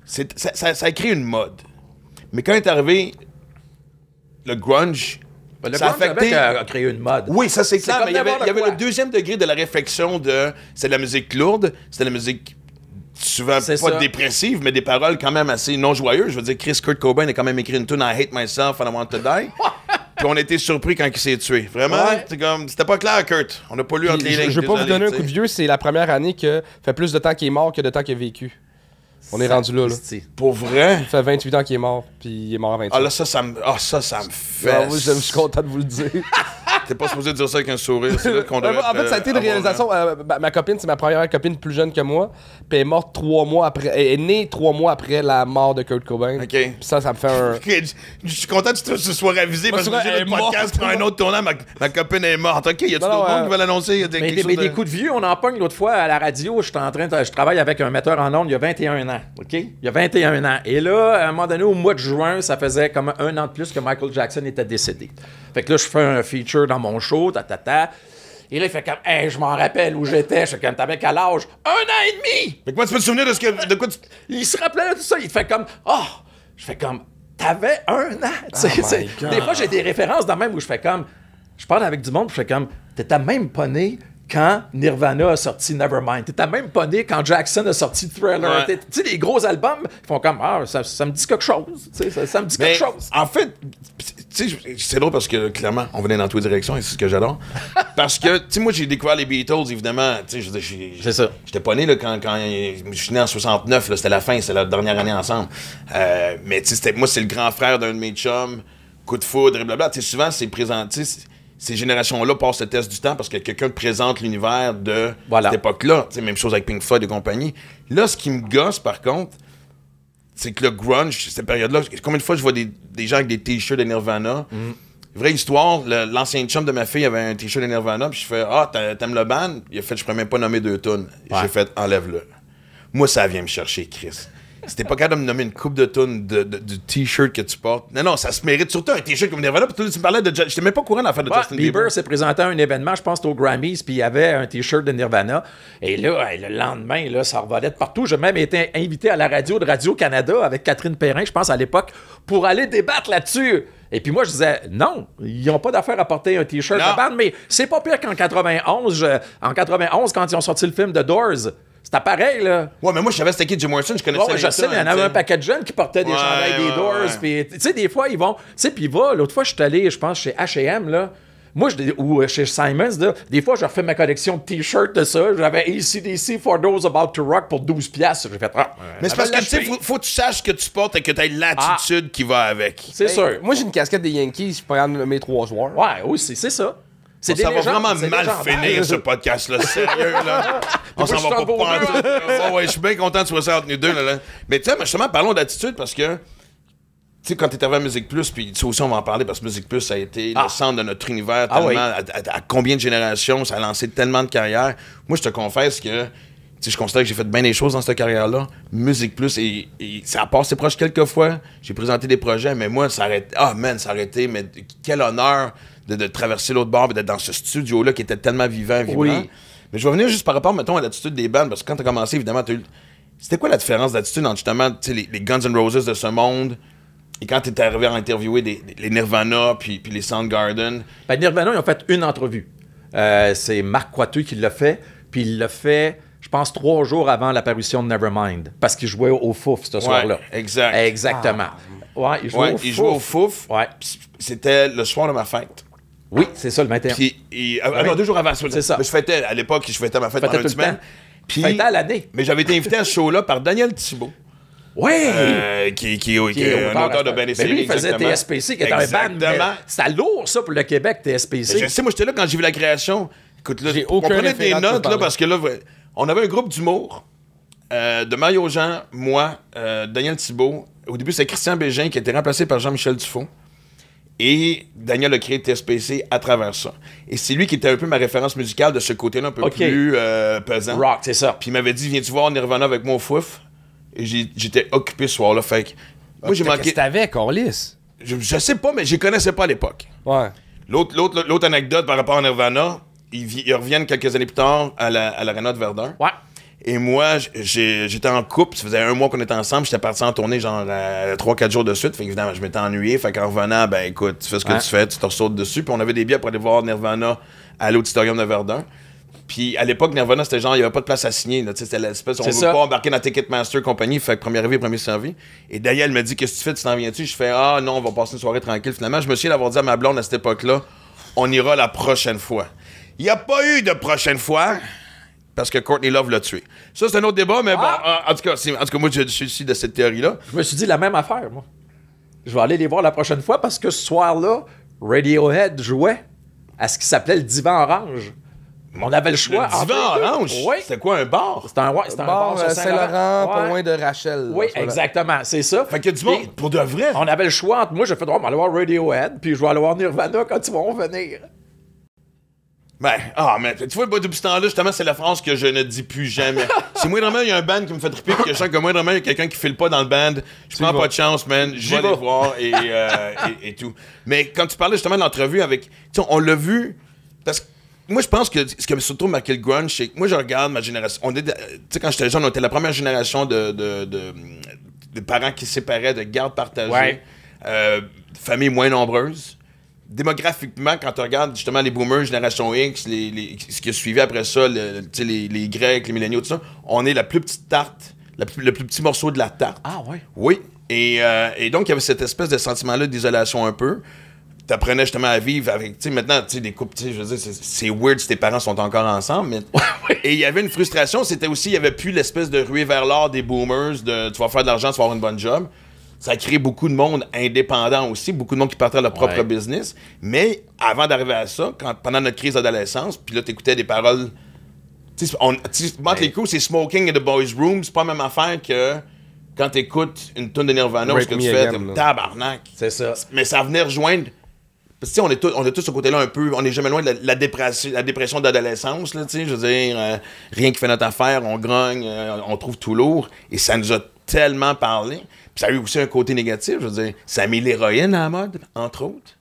ça a créé une mode. Mais quand est arrivé le grunge, Le ça a grunge affecté... a créé une mode. Oui, ça c'est clair, comme mais il y avait n'importe quoi. le deuxième degré de la réflexion de... C'était de la musique lourde, c'était de la musique souvent C'est pas ça. dépressive, mais des paroles quand même assez non joyeuses. Je veux dire, Kurt Cobain a quand même écrit une tune « I hate myself and I want to die ». Puis on a été surpris quand il s'est tué. Vraiment, Ouais. c'est comme... C'était pas clair, Kurt. On n'a pas lu entre les lignes. Je vais pas vous désolé, donner un tu coup de sais. vieux, c'est la première année que fait plus de temps qu'il est mort que de temps qu'il a vécu. On est rendu là. Sapristi. Pour vrai? Ça fait 28 ans qu'il est mort, puis il est mort à 28. Ah là, ça me fait... Ah, oui, je suis content de vous le dire. T'es pas supposé dire ça avec un sourire. C'est là qu'on devrait... En fait, ça a été une réalisation. Ma copine, c'est ma première copine plus jeune que moi. Puis elle est morte 3 mois après. Elle est née 3 mois après la mort de Kurt Cobain. OK. Puis ça me fait un. Ok, je suis content que tu te sois ravisé parce que Moi, j'ai elle le est podcast morte. pour un autre tournant. Ma copine est morte. OK, y a-tu Non, d'autres non, monde qui va l'annoncer? Y a Mais, quelque chose des de- coups de vieux, on en pogne l'autre fois à la radio. Je travaille avec un metteur en ondes il y a 21 ans. OK? Il y a 21 ans. Et là, à un moment donné, au mois de juin, ça faisait comme 1 an de plus que Michael Jackson était décédé. Fait que là, je fais un feature dans mon show, Et là, il fait comme, hey, je m'en rappelle où j'étais. Je fais comme, t'avais quel âge? 1 an et demi! Mais comment tu peux te souvenir de quoi tu... Il se rappelait de tout ça. Il fait comme, je fais comme, t'avais 1 an. Tu sais, des fois, j'ai des références dans même où je fais comme, je parle avec du monde, je fais comme, t'étais même pas né quand Nirvana a sorti Nevermind. T'étais même pas né quand Jackson a sorti Thriller. Ouais. Tu sais, les gros albums, ils font comme, ça me dit quelque chose. Tu sais, ça me dit quelque chose. En fait, tu sais, c'est drôle parce que, clairement, on venait dans toutes les directions et c'est ce que j'adore. Parce que, tu sais, moi, j'ai découvert les Beatles, évidemment. Tu sais, C'est ça. J'étais pas né là, quand je suis né en 69, là, c'était la fin, c'était la dernière année ensemble. Mais, tu sais, moi, c'est le grand frère d'un de mes chums, coup de foudre et blablabla. Tu sais, souvent, c'est présenté. Ces générations-là passent le test du temps parce que quelqu'un te présente l'univers de cette époque-là. T'sais, même chose avec Pink Floyd et compagnie. Là, ce qui me gosse, par contre, c'est que le grunge, cette période-là, combien de fois je vois des gens avec des t-shirts de Nirvana. Vraie histoire, l'ancien chum de ma fille avait un t-shirt de Nirvana, puis je fais « Ah, t'aimes le band? » Il a fait « Je pourrais même pas nommer 2 tunes. » J'ai fait « Enlève-le. » Moi, ça vient me chercher, Chris. C'était pas capable de me nommer une coupe de tonnes du t-shirt que tu portes. Non, ça se mérite. Surtout un t-shirt comme Nirvana. Puis tu me parlais de... J'étais même pas au courant d'en faire de Justin Bieber. Bieber s'est présenté à un événement, je pense que c'était au Grammys, puis il y avait un t-shirt de Nirvana. Et là, le lendemain, là, ça revolait de partout. J'ai même été invité à la radio de Radio-Canada avec Catherine Perrin, je pense, à l'époque, pour aller débattre là-dessus. Et puis moi, je disais, non, ils n'ont pas d'affaire à porter un t-shirt de band, mais c'est pas pire qu'en 91. En 91, quand ils ont sorti le film The Doors, c'était pareil, là. Ouais, mais moi, je savais c'était qui Jim Morrison, je connaissais je sais, il y en avait un paquet de jeunes qui portaient des chandails des Doors. Puis, tu sais, des fois, ils vont. Tu sais, puis l'autre fois, je suis allé, je pense, chez H&M, là. Moi, ou chez Simons, là, des fois, je refais ma collection de t-shirts de ça. J'avais AC/DC For Those About to Rock pour 12$. J'ai fait, mais c'est parce que, tu sais, faut que tu saches ce que tu portes et que tu aies l'attitude qui va avec. C'est sûr. Moi, j'ai une casquette des Yankees, je peux en nommer 3 joueurs. Ouais, aussi, c'est ça. Ça va vraiment mal finir, ce podcast-là. Sérieux, là. On s'en va pas pantoute. Ouais, je suis bien content de 62 là. Mais tu sais, justement, parlons d'attitude parce que, tu sais, quand t'es arrivé à Musique Plus, puis ça aussi, on va en parler parce que Musique Plus, ça a été le centre de notre univers tellement. À combien de générations, ça a lancé tellement de carrières. Moi, je te confesse que, tu sais, je constate que j'ai fait bien des choses dans cette carrière-là. Musique Plus, et ça a passé proche quelques fois. J'ai présenté des projets, mais moi, ça a arrêté. Mais quel honneur de traverser l'autre bord et d'être dans ce studio-là qui était tellement vivant, vibrant. Oui. Mais je vais revenir juste par rapport, mettons, à l'attitude des bands, parce que quand t'as commencé, évidemment, c'était quoi la différence d'attitude entre, justement, les Guns N' Roses de ce monde et quand t'es arrivé à interviewer les Nirvana puis les Soundgarden? Ben, Nirvana, ils ont fait une entrevue. C'est Marc Coiteux qui l'a fait, puis il l'a fait, je pense, 3 jours avant l'apparition de Nevermind, parce qu'il jouait au Fouf ce soir-là. Exact. Exactement. Ouais, il jouait au Fouf. Ouais. C'était le soir de ma fête. Oui, c'est ça, le 21. Puis, non, 2 jours avant. C'est ça. Je fêtais, à l'époque, je fêtais ma fête pendant une semaine. Puis, fêtais à l'année. Mais j'avais été invité à ce show-là par Daniel Thibault. Oui! Qui est un auteur de ben et séries. Lui, il faisait TSPC, qui était un band. C'était lourd, ça, pour le Québec, TSPC. Je sais, moi, j'étais là quand j'ai vu la création. Écoute, là, j'ai on aucun prenait des référent notes, là, parce que là, on avait un groupe d'humour de Mario Jean, moi, Daniel Thibault. Au début, c'était Christian Bégin qui a été remplacé par Jean-Michel Dufault. Et Daniel a créé TSPC à travers ça. Et c'est lui qui était un peu ma référence musicale de ce côté-là un peu plus pesant. Rock, c'est ça. Puis il m'avait dit, viens-tu voir Nirvana avec moi au Fouf? Et j'étais occupé ce soir-là. Fait que moi, j'ai manqué... Qu'est-ce que t'avais, Corliss? Je sais pas, mais je les connaissais pas à l'époque. Ouais. L'autre anecdote par rapport à Nirvana, ils reviennent quelques années plus tard à l'Arena de Verdun. Ouais. Et moi, j'étais en couple, ça faisait 1 mois qu'on était ensemble, j'étais parti en tournée genre 3-4 jours de suite, fait évidemment, je m'étais ennuyé, fait qu'en revenant, ben écoute, tu fais ce que tu fais, tu te ressautes dessus, puis on avait des billets pour aller voir Nirvana à l'Auditorium de Verdun. Puis à l'époque, Nirvana, c'était genre, il n'y avait pas de place à signer, là, c'était l'espèce, on ne veut pas embarquer dans Ticketmaster compagnie, fait que premier arrivé, premier servi. Et Daniel me dit, qu'est-ce que tu fais, tu t'en viens-tu? Je fais, ah non, on va passer une soirée tranquille. Finalement, je me souviens d'avoir dit à ma blonde à cette époque-là, on ira la prochaine fois. Il n'y a pas eu de prochaine fois. Parce que Courtney Love l'a tué. Ça, c'est un autre débat, mais bon, en tout cas, moi, je suis issu de cette théorie-là. Je me suis dit la même affaire, moi. Je vais aller les voir la prochaine fois parce que ce soir-là, Radiohead jouait à ce qui s'appelait le Divan Orange. On avait le choix. Le Divan Orange? Oui. C'était quoi, un bar? C'était un bar sur Saint-Laurent, pas loin de Rachel. Oui, exactement, c'est ça. Fait qu'il y a du monde, pour de vrai. On avait le choix entre moi, j'ai fait, on va aller voir Radiohead, puis je vais aller voir Nirvana quand ils vont venir. Ben, mais tu vois, depuis ce temps-là, justement, c'est la phrase que je ne dis plus jamais. Si moindrement il y a un band qui me fait triper, puis que je sens que moindrement il y a quelqu'un qui file pas dans le band, je prends pas de chance, man, je vais les voir et tout. Mais quand tu parlais justement de l'entrevue avec, tu sais, on l'a vu, parce que moi je pense que ce qui a surtout marqué le grunge, c'est que moi je regarde ma génération, tu sais, quand j'étais jeune, on était la première génération de parents qui se séparaient, de gardes partagées, familles moins nombreuses. démographiquement, quand tu regardes justement les boomers, génération X, ce qui a suivi après ça, les Grecs, les milléniaux, tout ça, on est la plus petite tarte, le plus petit morceau de la tarte. Ah ouais? Oui. Et donc, il y avait cette espèce de sentiment-là d'isolation un peu. T'apprenais justement à vivre avec, tu sais, maintenant, tu sais, des couples, tu sais, je veux dire, c'est weird si tes parents sont encore ensemble, mais... Et il y avait une frustration, c'était aussi, il y avait plus l'espèce de ruée vers l'or des boomers, de tu vas faire de l'argent, tu vas avoir une bonne job. Ça a créé beaucoup de monde indépendant aussi, beaucoup de monde qui partait à leur propre business. Mais avant d'arriver à ça, pendant notre crise d'adolescence, puis là, t'écoutais des paroles... Tu sais, les coups, c'est Smoking in the Boys' Room, c'est pas la même affaire que... Quand t'écoutes une tonne de Nirvana, ce que tu fais, t'es tabarnak. C'est ça. Mais ça venait rejoindre... Parce que, on est tous ce côté-là un peu... On n'est jamais loin de la dépression d'adolescence, là, tu sais. Je veux dire, rien qui fait notre affaire, on grogne, on trouve tout lourd. Et ça nous a tellement parlé. Puis ça a eu aussi un côté négatif, je veux dire. Ça a mis l'héroïne à la mode, entre autres.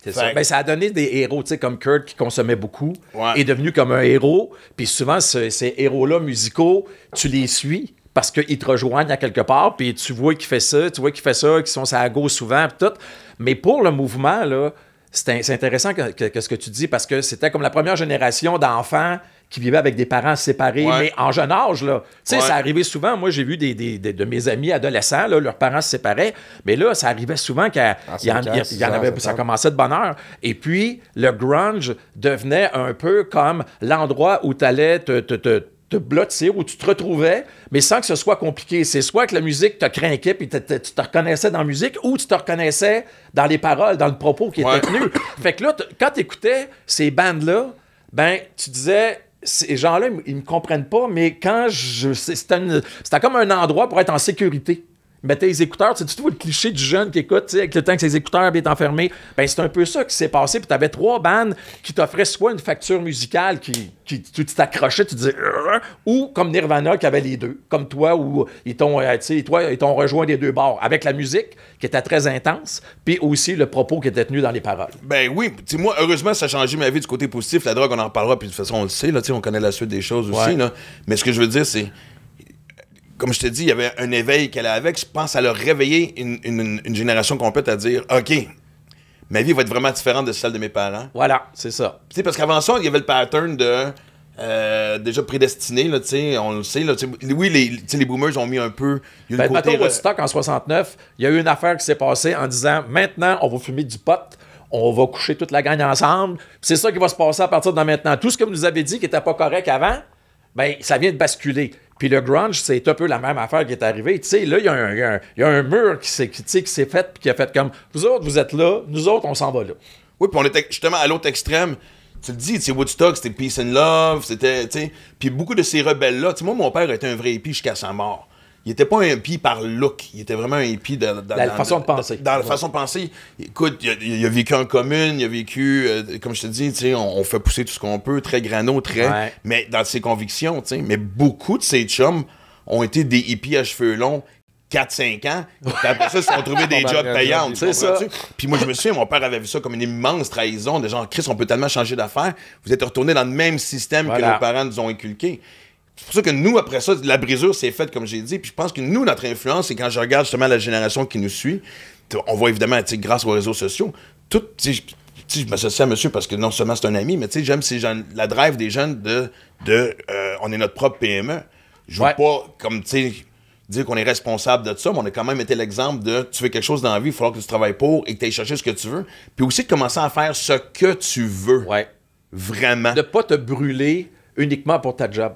C'est ça. Ben, ça a donné des héros, tu sais, comme Kurt qui consommait beaucoup, Ouais. est devenu comme un héros. Puis souvent, ces héros-là musicaux, tu les suis parce qu'ils te rejoignent à quelque part, puis tu vois qu'il fait ça, qu'ils sont à gauche souvent, puis tout. Mais pour le mouvement, là, c'est intéressant que ce que tu dis, parce que c'était comme la première génération d'enfants qui vivaient avec des parents séparés, mais en jeune âge, là. Tu sais, ça arrivait souvent. Moi, j'ai vu de mes amis adolescents, là, leurs parents se séparaient, mais là, ça arrivait souvent ça commençait de bonne heure. Et puis, le grunge devenait un peu comme l'endroit où tu allais te blottir, où tu te retrouvais, mais sans que ce soit compliqué. C'est soit que la musique te craquait puis tu te reconnaissais dans la musique, ou tu te reconnaissais dans les paroles, dans le propos qui était tenu. Fait que là, quand tu écoutais ces bandes-là, ben, tu disais... Ces gens-là, ils me comprennent pas, mais quand c'était comme un endroit pour être en sécurité. Mettais les écouteurs, tu sais, tu vois le cliché du jeune qui écoute, tu sais, avec le temps que ses écouteurs bien enfermés. Ben, c'est un peu ça qui s'est passé. Puis tu avais 3 bandes qui t'offraient soit une facture musicale qui tu t'accrochais, tu disais, ou comme Nirvana qui avait les deux, comme toi, où ils t'ont rejoint des deux bords, avec la musique qui était très intense, puis aussi le propos qui était tenu dans les paroles. Ben oui, tu sais, moi, heureusement, ça a changé ma vie du côté positif. La drogue, on en reparlera, puis de toute façon, on le sait, là, tu sais, on connaît la suite des choses aussi, là. Mais ce que je veux dire, c'est... Comme je te dis, il y avait un éveil qu'elle a avec. Je pense que ça a réveillé une génération complète à dire « OK, ma vie va être vraiment différente de celle de mes parents. » Voilà, c'est ça. Tu sais, parce qu'avant ça, il y avait le pattern de... déjà prédestiné, là, tu sais, on le sait. Là, oui, les boomers ont mis un peu... Il y a Mettons, Woodstock, en 69, il y a eu une affaire qui s'est passée en disant « Maintenant, on va fumer du pot. On va coucher toute la gang ensemble. » C'est ça qui va se passer à partir de maintenant. Tout ce que vous nous avez dit qui n'était pas correct avant, ben ça vient de basculer. Puis le grunge, c'est un peu la même affaire qui est arrivée. Tu sais, là, il y a un mur qui s'est fait, puis qui a fait comme, vous autres, vous êtes là, nous autres, on s'en va là. Oui, puis on était justement à l'autre extrême. Tu le dis, tu sais, Woodstock, c'était peace and love, c'était, tu sais. Puis beaucoup de ces rebelles-là, tu sais, moi, mon père était un vrai hippie jusqu'à sa mort. Il était pas un hippie par look, il était vraiment un hippie dans la façon de penser. Dans la façon de penser. Écoute, il a vécu en commune, il a vécu, comme je te dis, tu sais, on fait pousser tout ce qu'on peut, très grano, très... Mais dans ses convictions, tu sais. Mais beaucoup de ces chums ont été des hippies à cheveux longs 4-5 ans, puis après ça, ils se sont trouvés des jobs payants. C'est ça. Puis moi, je me souviens, mon père avait vu ça comme une immense trahison, de genre, Chris, on peut tellement changer d'affaires, vous êtes retournés dans le même système que nos parents nous ont inculqué. C'est pour ça que nous, après ça, la brisure s'est faite, comme j'ai dit. Puis je pense que nous, notre influence, c'est quand je regarde justement la génération qui nous suit, on voit évidemment, grâce aux réseaux sociaux, tout, je m'associe à monsieur parce que non seulement c'est un ami, mais j'aime ces jeunes, la drive des jeunes on est notre propre PME. Je veux pas, comme, dire qu'on est responsable de ça, mais on a quand même été l'exemple de tu fais quelque chose dans la vie, il va falloir que tu travailles pour et que tu ailles chercher ce que tu veux. Puis aussi de commencer à faire ce que tu veux. Ouais. Vraiment. De pas te brûler uniquement pour ta job.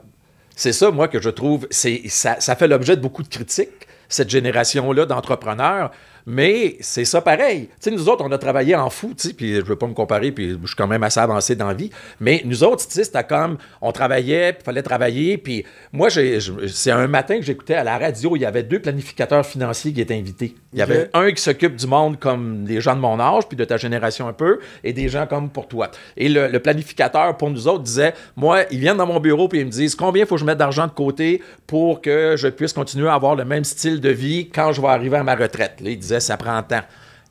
C'est ça, moi, que je trouve, ça fait l'objet de beaucoup de critiques, cette génération-là d'entrepreneurs, mais c'est ça pareil. Tu sais, nous autres, on a travaillé en fou, tu sais, puis je veux pas me comparer, puis je suis quand même assez avancé dans la vie, mais nous autres, tu sais, c'était comme, on travaillait, puis il fallait travailler, puis moi, c'est un matin que j'écoutais à la radio, il y avait 2 planificateurs financiers qui étaient invités. Il y avait un qui s'occupe du monde comme des gens de mon âge, puis de ta génération un peu, et des gens comme pour toi. Et le planificateur, pour nous autres, disait, moi, ils viennent dans mon bureau, puis ils me disent, combien il faut que je mette d'argent de côté pour que je puisse continuer à avoir le même style de vie quand je vais arriver à ma retraite. Là, il disait, ça prend temps.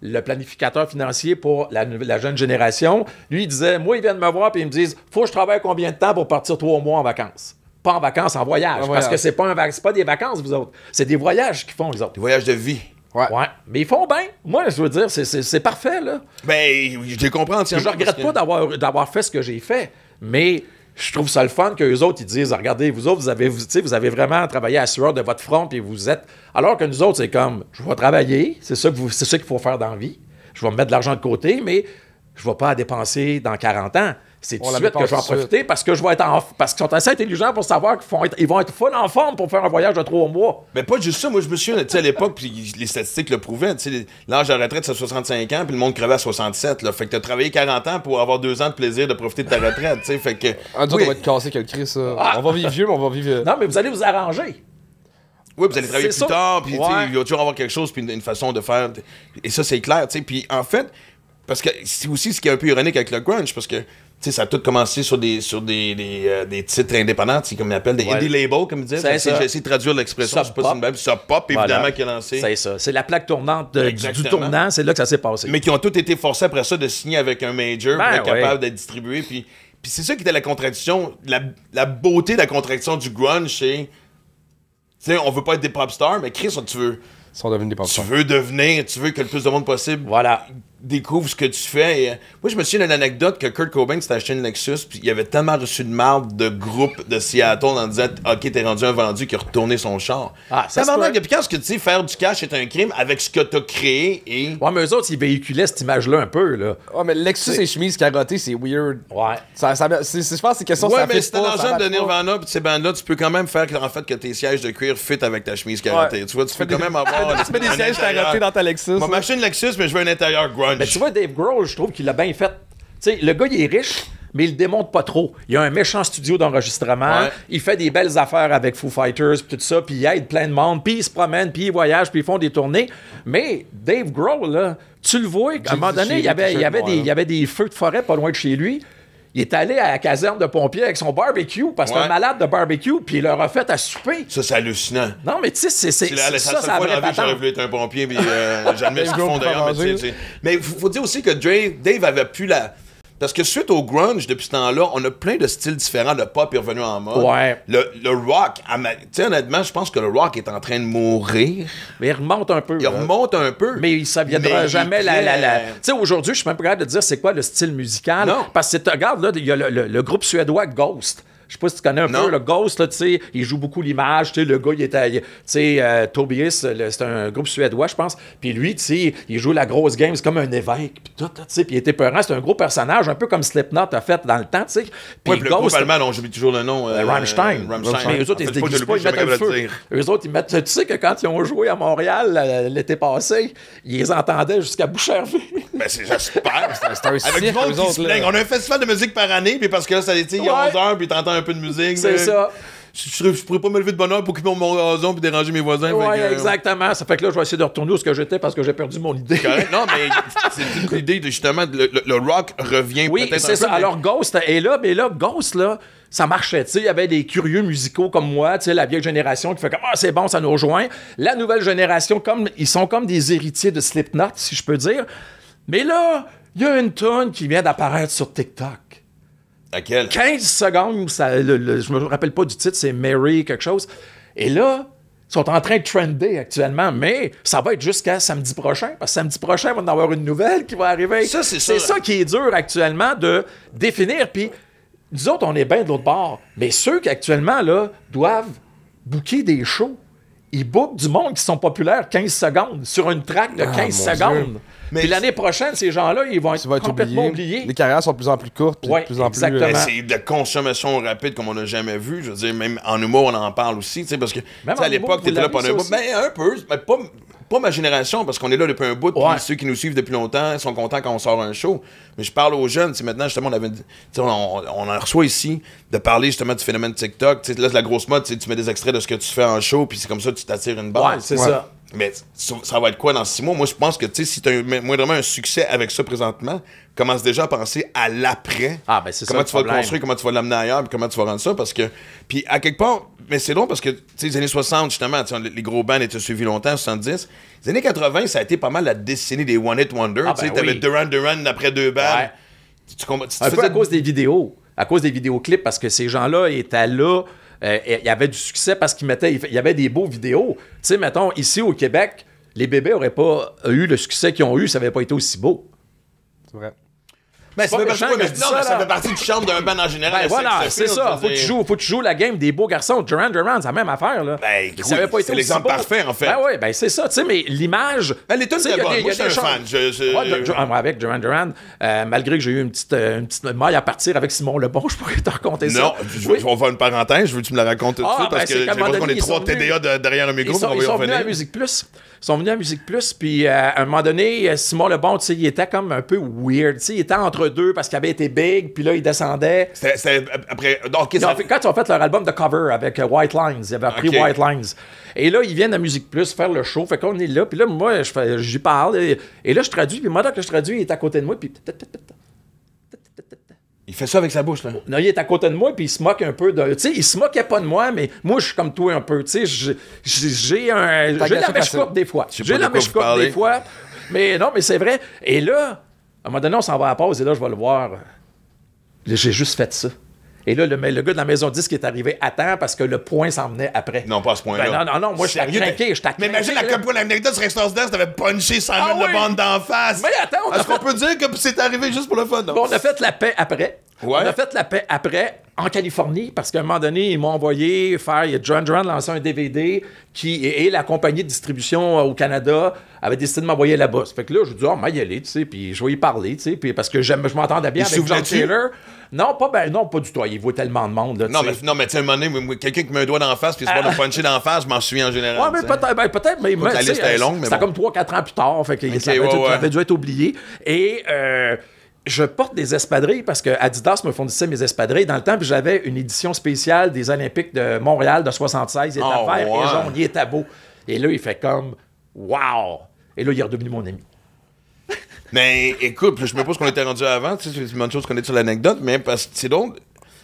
Le planificateur financier pour la jeune génération, lui, il disait, moi, ils viennent me voir, puis ils me disent, faut que je travaille combien de temps pour partir 3 mois en vacances? Pas en vacances, en voyage. Parce que c'est pas des vacances, vous autres. C'est des voyages qu'ils font, les autres. Des voyages de vie. Ouais. Mais ils font bien. Moi, je veux dire, c'est parfait, là. Ben, je les comprends entièrement. Je regrette pas d'avoir fait ce que j'ai fait, mais je trouve ça le fun qu'eux autres, ils disent, regardez, vous autres, vous avez vraiment travaillé à sueur de votre front, puis vous êtes... Alors que nous autres, c'est comme, je vais travailler, c'est ça qu'il faut faire dans la vie, je vais me mettre de l'argent de côté, mais je ne vais pas à dépenser dans 40 ans. C'est tout de suite que je vais en profiter parce que je vais être parce qu'ils sont assez intelligents pour savoir qu'ils vont être full en forme pour faire un voyage de 3 mois. Mais pas juste ça. Moi, je me souviens, tu sais, à l'époque, puis les statistiques le prouvaient, tu sais, l'âge de retraite, c'est 65 ans, puis le monde crevait à 67. Là. Fait que t'as travaillé 40 ans pour avoir 2 ans de plaisir de profiter de ta retraite, tu sais. Fait que... On va être cassé que le Christ, ça. On va vivre vieux, mais on va vivre... Non, mais vous allez vous arranger. Oui, vous allez travailler C'est plus ça. tard, puis tu sais, il va toujours avoir quelque chose, puis une façon de faire. Et ça, c'est clair, tu sais. Puis en fait, parce que c'est aussi ce qui est un peu ironique avec le grunge, parce que tu sais, ça a tout commencé sur des titres indépendants, comme ils appellent, des indie labels, comme ils disent. J'ai essayé de traduire l'expression, je sais pas si c'est une même. Sub Pop, évidemment, qui a lancé. C'est ça. C'est la plaque tournante du tournant, c'est là que ça s'est passé. Mais qui ont tous été forcés après ça de signer avec un major pour être capable d'être distribués. Puis c'est ça qui était la contradiction. La beauté de la contradiction du grunge, c'est. Tu sais, on veut pas être des pop stars, mais Chris, tu veux que le plus de monde possible découvre ce que tu fais. Et, moi, je me souviens d'une anecdote que Kurt Cobain s'était acheté une Lexus, puis il avait tellement reçu de marde de groupes de Seattle en disant « Ok, t'es rendu un vendu qui a retourné son char. » Ça m'a dit, puis quand tu sais, faire du cash est un crime avec ce que t'as créé et... Ouais, mais eux autres, ils véhiculaient cette image-là un peu, là. Ouais, mais Lexus et chemise carottée, c'est weird. Ouais. Je pense que c'est question ouais, ça mais fait si t'as l'argent de Nirvana pis de ces bandes-là, tu peux quand même faire en fait que tes sièges de cuir fit avec ta chemise carottée. Ouais. Tu vois, tu peux quand même avoir... Tu mets des sièges carottés dans ta Lexus. Moi, m'acheter une Lexus, mais je veux un intérieur grunge. Mais tu vois, Dave Grohl, je trouve qu'il l'a bien fait. Tu sais, le gars, il est riche, mais il le démontre pas trop. Il a un méchant studio d'enregistrement. Ouais. Il fait des belles affaires avec Foo Fighters, puis tout ça, puis il aide plein de monde, puis il se promène, puis il voyage, puis ils font des tournées. Mais Dave Grohl, là, tu le vois, à un moment donné, il y avait des feux de forêt pas loin de chez lui. Il est allé à la caserne de pompiers avec son barbecue, parce que c'est un malade de barbecue, puis il leur a fait à souper. Ça, c'est hallucinant. Non, mais tu sais, c'est ça vraie patente. J'aurais voulu être un pompier, mais j'admets ce qu'ils font d'ailleurs. Mais faut dire aussi que Dave avait pu la... Parce que suite au grunge, depuis ce temps-là, on a plein de styles différents. Le pop est revenu en mode. Ouais. Le rock, tu sais, honnêtement, je pense que le rock est en train de mourir. Mais il remonte un peu. Il remonte un peu. Mais ça viendra jamais Tu sais, aujourd'hui, je suis même pas capable de dire c'est quoi le style musical. Non. Parce que, regarde, là, il y a le groupe suédois Ghost. Je sais pas si tu connais un peu le Ghost, là, tu sais, il joue beaucoup l'image, tu sais, le gars, il était, tu sais, Tobias, c'est un groupe suédois, je pense, puis lui, tu sais, il joue la grosse game, c'est comme un évêque, puis tout, tu sais, puis il était peurant, c'est un gros personnage, un peu comme Slipknot a fait dans le temps, tu sais. Puis le groupe allemand, dont j'oublie toujours le nom. Rammstein. Mais eux autres, ils se déguisent pas, ils mettent le feu. Eux autres, ils mettent, tu sais que quand ils ont joué à Montréal l'été passé, ils les entendaient jusqu'à Boucherville. Ben, j'espère. Avec du monde qui se plaignent. On a un festival de musique par année, puis parce que là, ça il y a 11 heures, puis t'entends un peu de musique. C'est ça. Je pourrais pas me lever de bonne heure pour couper mon gazon puis déranger mes voisins. Oui, exactement. Ça fait que là, je vais essayer de retourner où ce que j'étais parce que j'ai perdu mon idée. Correct. Non, mais c'est l'idée de justement, le rock revient peut-être. Oui, c'est ça. Mais... Alors, Ghost est là, mais là, Ghost, là, ça marchait. Il y avait des curieux musicaux comme moi, la vieille génération qui fait comme « Ah, c'est bon, ça nous rejoint. » La nouvelle génération, ils sont comme des héritiers de Slipknot, si je peux dire. Mais là, il y a une tonne qui vient d'apparaître sur TikTok. Laquelle? 15 secondes, je me rappelle pas du titre, c'est Mary quelque chose. Et là, ils sont en train de trender actuellement, mais ça va être jusqu'à samedi prochain, parce que samedi prochain, il va y en avoir une nouvelle qui va arriver. C'est ça qui est dur actuellement de définir. Puis nous autres, on est bien de l'autre bord. Mais ceux qui actuellement là, doivent booker des shows, ils bookent du monde qui sont populaires 15 secondes sur une track de 15 secondes. Mais puis l'année prochaine, ces gens-là, ils vont être complètement oubliés. Les carrières sont de plus en plus courtes, puis de plus en plus... Mais c'est de consommation rapide comme on n'a jamais vu. Je veux dire, même en humour, on en parle aussi, à l'époque, t'étais là pendant un bout. Ben, un peu, mais pas ma génération, parce qu'on est là depuis un bout, puis ceux qui nous suivent depuis longtemps sont contents quand on sort un show. Mais je parle aux jeunes, maintenant, justement, on en reçoit ici de parler justement du phénomène TikTok. Là, c'est la grosse mode, tu mets des extraits de ce que tu fais en show, puis c'est comme ça que tu t'attires une base. Ouais, c'est ça. Mais ça va être quoi dans 6 mois? Moi, je pense que si tu as moindrement un succès avec ça présentement, commence déjà à penser à l'après. Ah, ben c'est comment ça. Tu vas le construire, comment tu vas l'amener ailleurs, puis comment tu vas rendre ça. Parce que. Puis à quelque part, mais c'est long parce que, les années 60, justement, les gros bands étaient suivis longtemps, 70. Les années 80, ça a été pas mal la décennie des One Hit Wonder. T'avais Duran après 2 bands. Ouais. Un peu à cause des vidéos. À cause des vidéoclips, parce que ces gens-là étaient là. Il y avait du succès parce qu'il y avait des beaux vidéos. Tu sais, mettons, ici au Québec, les bébés n'auraient pas eu le succès qu'ils ont eu, ça n'avait pas été aussi beau. C'est vrai. Ben, ça pas fait partie, méchant mais que je dis ça, ça là. fait partie du charme d'un band en général. Ben voilà, c'est ça. Faut que tu joues la game des beaux garçons. Duran Duran, c'est la même affaire, là. Ben, ça avait pas été c'est aussi l'exemple beau. parfait, en fait. Ben oui, ben c'est ça, tu sais, mais l'image... Ben, les tunes, tu sais, c'est bon. il y a Moi, je suis un des fan. choses- Moi, avec Duran Duran, malgré que j'ai eu une petite maille à partir avec Simon Lebon, je pourrais te raconter ça. Non, Oui. on va faire une parenthèse. Je veux que tu me la racontes tout de Ah, suite ben, parce c'est que qu'à un j'ai moment l'impression qu'on donné, est trois ils sont venus- TDA derrière un micro. Ils sont venus à revenir. Musique Plus. Ils sont venus à Musique Plus, puis à un moment donné, Simon Lebon, tu sais, il était comme un peu weird. Tu sais, il était entre deux parce qu'il avait été big, puis là, il descendait. C'était après. Donc, Quand ils ont fait leur album de cover avec White Lines, ils avaient appris Ok. White Lines. Et là, ils viennent à Musique Plus faire le show. Fait qu'on est là, puis là, moi, j'y parle. Et là, je traduis, puis moi, que je traduis, il est à côté de moi, puis... il fait ça avec sa bouche, là. Non, il est à côté de moi, puis il se moque un peu de... Tu sais, il se moquait pas de moi, mais moi, je suis comme toi un peu. Tu sais, j'ai la mèche courte des fois. Je sais J'ai pas la de quoi mèche vous courte parlez. des fois. Mais non, mais c'est vrai. Et là, à un moment donné, on s'en va à la pause, et là, je vais le voir. Là, j'ai juste fait ça. Et là, le gars de la maison 10 qui est arrivé à temps parce que le point s'en venait après. Non, pas à ce point-là. Ben non, moi, je t'ai craqué, Mais imagine l'anecdote sur Extras Dance, t'avais punché 100 000 Ah de oui. bande d'en face. Mais attends, Est-ce qu'on peut dire que c'est arrivé juste pour le fun, non? Bon, on a fait la paix après. Ouais. On a fait la paix après en Californie parce qu'à un moment donné, ils m'ont envoyé faire. Il y a Duran Duran lancé un DVD et la compagnie de distribution au Canada avait décidé de m'envoyer là-bas. Ça fait que là, je dis, oh, y aller, tu sais, puis je vais y parler, tu sais, puis parce que je m'entendais bien Il avec John souvenait-tu? Taylor. Non, pas du tout. Il voit tellement de monde. Là, Non, tu sais. mais tu sais, à un moment donné, moi, quelqu'un qui met un doigt d'en face puis se voit de puncher d'en face, je m'en souviens en général. Ouais, mais tu sais. peut-être, mais Faut que la tu sais, liste est longue, mais c'était bon. comme 3-4 ans plus tard, fait que Ok, ça avait, ouais. ça avait dû être oublié. Et je porte des espadrilles parce que Adidas me fournissait mes espadrilles dans le temps, puis j'avais une édition spéciale des Olympiques de Montréal de 76. Il était Oh, vert ouais. et jaune, il était beau. Et là, il fait comme « Wow! » Et là, il est redevenu mon ami. Mais écoute, je me pose qu'on était rendu avant, tu sais, c'est une bonne chose qu'on est sur l'anecdote, mais parce que c'est donc.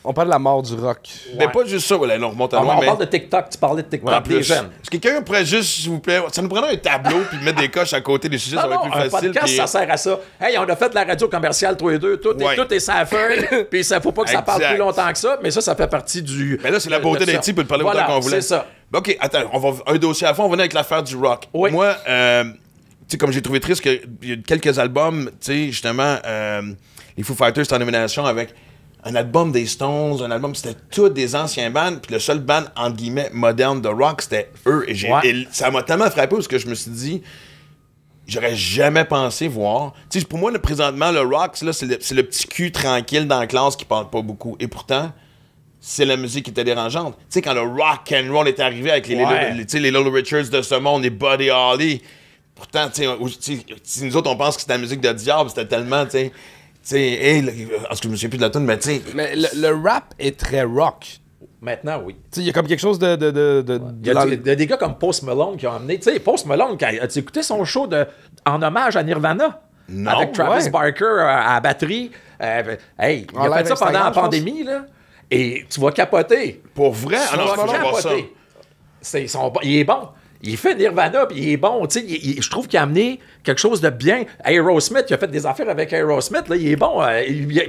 On parle de la mort du rock. Mais pas juste ça, voilà, on remonte à loin, On mais. parle de TikTok, tu parlais de TikTok, En des plus, jeunes. est-ce que quelqu'un pourrait juste, s'il vous plaît, ça nous prendrait un tableau puis mettre des coches à côté des sujets, ça va être plus un facile. podcast, puis- ça sert à ça. Hey, on a fait de la radio commerciale, toi et deux. Tout est sa feuille. Puis ça faut pas que ça parle Exact. plus longtemps que ça. Mais ça fait partie du... Mais là, c'est la beauté de des ça. types, peut le parler Voilà, autant qu'on voulait. c'est ça. OK, attends, on va un dossier à fond, on va venir avec l'affaire du rock. Oui. Moi, tu sais, comme j'ai trouvé triste qu'il y a quelques albums, tu sais, justement, les Foo Fighters étaient en nomination avec un album des Stones, un album, c'était tous des anciens bands, puis le seul band, entre guillemets, moderne de rock, c'était eux. Et, et ça m'a tellement frappé parce que je me suis dit, j'aurais jamais pensé voir. Tu sais, pour moi, présentement, le rock, là, c'est le petit cul tranquille dans la classe qui parle pas beaucoup. Et pourtant, c'est la musique qui était dérangeante. Tu sais, quand le rock and roll est arrivé avec les Little Richards de ce monde, les Buddy Holly, pourtant, tu sais, si nous autres, on pense que c'était la musique de diable, c'était tellement, tu sais, hey, parce que je me souviens plus de la tune, mais tu sais... Mais le rap est très rock. Maintenant, oui. Tu sais, il y a comme quelque chose de Il y a des gars comme Post Malone qui ont amené... Tu sais, Post Malone, as-tu écouté son show en hommage à Nirvana? Non. Avec Travis Ouais. Barker à la batterie. Hey, il En a fait live ça pendant la Instagram, je pense. pandémie, là. Et tu vas capoter. Pour vrai? Ah non, Tu faut vas que j'aille voir ça. capoter. Il est bon. Il fait Nirvana, puis il est bon. Tu sais, je trouve qu'il a amené quelque chose de bien. Aerosmith, il a fait des affaires avec Aerosmith. Là, il est bon.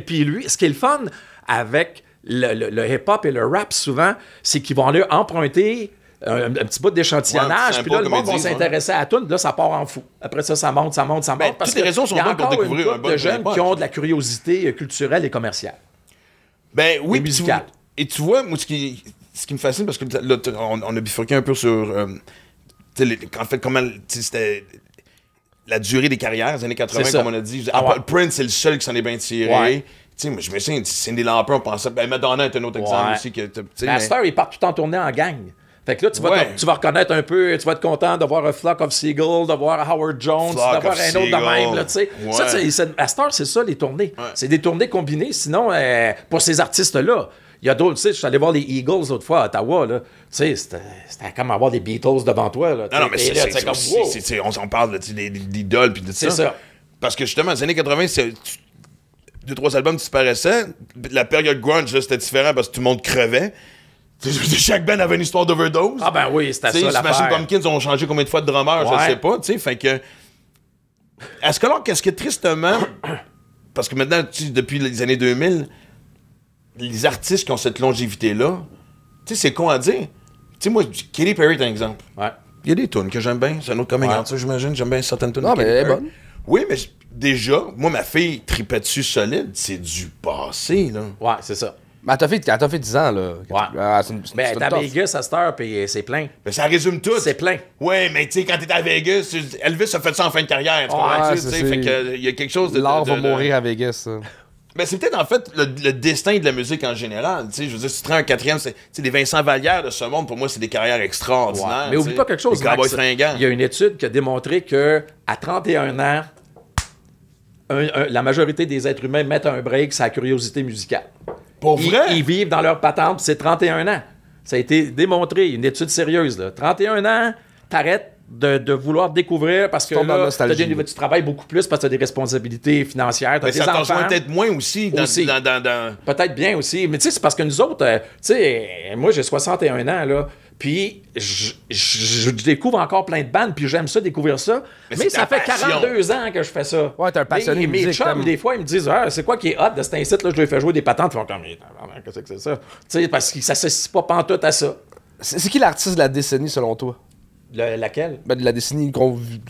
Puis lui, ce qui est le fun avec le hip-hop et le rap, souvent, c'est qu'ils vont aller emprunter un petit bout d'échantillonnage. Ouais, Puis là, le comme monde ils va disent, s'interresser à tout. Là, ça part en fou. Après ça, ça monte. Ben, parce toutes les que raisons sont il y a bonnes pour encore découvrir une un couple bon de jeunes hip-hop. qui ont de la curiosité culturelle et commerciale. Ben oui, Et musical. et tu vois, moi, ce qui me fascine, parce que là, on a bifurqué un peu sur... tu sais, en fait, comment... tu sais, c'était la durée des carrières, les années 80, C'est ça. comme on a dit. Ah ouais. Prince, c'est le seul qui s'en est bien tiré. Ouais. Tu sais, moi, je me souviens, Cyndi Lauper, on pensait... Ben, Madonna est un autre exemple Ouais. aussi. Que, tu sais, À mais- cette heure, ils partent tout en tournée en gang. Fait que là, tu vas, Ouais. tu vas reconnaître un peu, tu vas être content de voir un Flock of Seagulls, de voir Howard Jones, Flock d'avoir of un autre de même, Seagulls. là, tu sais. Ouais. Ça, à cette heure, c'est ça, les tournées. Ouais. C'est des tournées combinées. Sinon, pour ces artistes-là, il y a d'autres, tu sais, je suis allé voir les Eagles l'autre fois à Ottawa, là. Tu sais, c'était comme avoir des Beatles devant toi, là. Non, non, mais Et là, c'est comme, wow. on s'en parle, là, tu sais, d'idoles puis de C'est ça. Parce que justement, les années 80, c'est... 2-3 albums disparaissaient. La période grunge, là, c'était différent parce que tout le monde crevait. Tu sais, chaque band avait une histoire d'overdose. Ah ben oui, c'était Tu sais, ça, Smashing l'affaire. Pumpkins ont changé combien de fois de drummer, je Ouais. sais pas, tu sais, fait que... Est-ce que tristement, parce que maintenant, tu sais, depuis les années 2000, les artistes qui ont cette longévité-là, tu sais, c'est con à dire. Tu sais, moi, Katy Perry, par exemple. Ouais. Il y a des tunes que j'aime bien. C'est un autre coming out, ça, j'imagine. J'aime bien certaines tunes. Non, mais elle est bonne. Oui, mais déjà, moi, ma fille tripait dessus solide. C'est du passé, là. Ouais, c'est ça. Mais elle t'a fait 10 ans, là. Ouais. Ah, Mais t'es à Vegas à cette heure, puis c'est plein. Mais ça résume tout. C'est plein. Ouais, mais tu sais, quand t'es à Vegas, Elvis a fait ça en fin de carrière. Tu comprends? Tu sais, fait que il y a quelque chose de. L'art va mourir à Vegas, ça. Ben, c'est peut-être en fait le destin de la musique en général. Tu sais, je veux dire, si tu prends un quatrième, c'est des Vincent Vallière de ce monde, pour moi, c'est des carrières extraordinaires. Mais oublie pas quelque chose, des cowboys Max. fringants. Il y a une étude qui a démontré que à 31 ans, la majorité des êtres humains mettent un break sur la curiosité musicale. Pour vrai? Ils vivent dans leur patente, puis c'est 31 ans. Ça a été démontré, une étude sérieuse. Là. 31 ans, t'arrêtes de vouloir découvrir parce que là, tu travailles beaucoup plus parce que tu as des responsabilités financières, tu as des ça enfants. t'en peut-être moins aussi. Peut-être bien aussi. Mais tu sais, c'est parce que nous autres, tu sais, moi j'ai 61 ans, là, puis je découvre encore plein de bandes, puis j'aime ça, découvrir ça. Mais ça fait 42 ans que je fais ça. Ouais, t'es un passionné de musique. Mes chums, des fois, ils me disent c'est quoi qui est hot de cet incite, là, je lui fais jouer des patentes. Ils font comme, qu'est-ce que c'est ça? Tu sais, parce qu'ils s'associent pas pantoute à ça. C'est qui l'artiste de la décennie, selon toi? Laquelle? Ben, de la décennie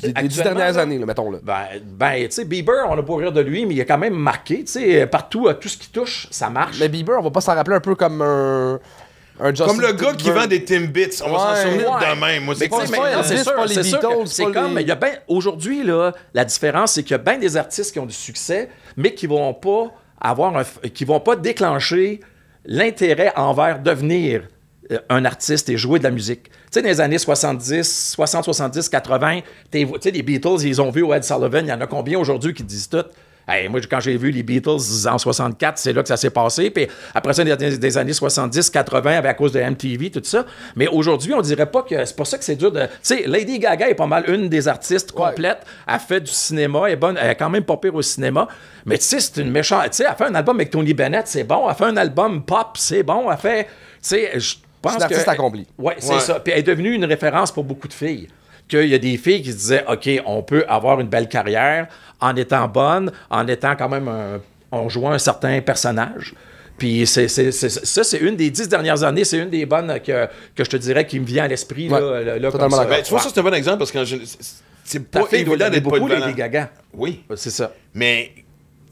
des 10 dernières années, là, mettons. Là. Ben tu sais, Bieber, on a pas rire de lui, mais il a quand même marqué. Tu sais, partout, tout ce qui touche, ça marche. Mais Bieber, on va pas s'en rappeler un peu comme un Justin comme le gars qui vend des Timbits. On va s'en souvenir de même. Moi, c'est sûr, c'est sûr que c'est comme, il y a ben, aujourd'hui, là, la différence, c'est qu'il y a bien des artistes qui ont du succès, mais qui vont pas qui vont pas déclencher l'intérêt envers devenir un artiste et jouer de la musique. Tu sais, dans les années 60, 70, 80, tu sais, les Beatles, ils ont vu au Ed Sullivan, il y en a combien aujourd'hui qui disent tout? Hey, moi, quand j'ai vu les Beatles en 64, c'est là que ça s'est passé. Puis après ça, des années 70, 80, à cause de MTV, tout ça. Mais aujourd'hui, on dirait pas que c'est pour ça que c'est dur de. Tu sais, Lady Gaga est pas mal une des artistes complètes. Elle fait du cinéma, elle est bonne, elle est quand même pas pire au cinéma. Mais tu sais, c'est une méchante. Tu sais, elle fait un album avec Tony Bennett, c'est bon. Elle fait un album pop, c'est bon. Elle fait. Tu sais, je pense que. C'est l'artiste accompli. Oui, c'est ça. Puis elle est devenue une référence pour beaucoup de filles. Qu'il y a des filles qui se disaient, OK, on peut avoir une belle carrière en étant bonne, en étant quand même en jouant un certain personnage. Puis ça, c'est une des 10 dernières années, c'est une des bonnes que je te dirais qui me vient à l'esprit. Ouais, là comme ça. Ben, tu vois, ça, c'est un bon exemple parce que c'est pas évident d'être beaucoup polyvalent. Lady Gaga. Oui. C'est ça. Mais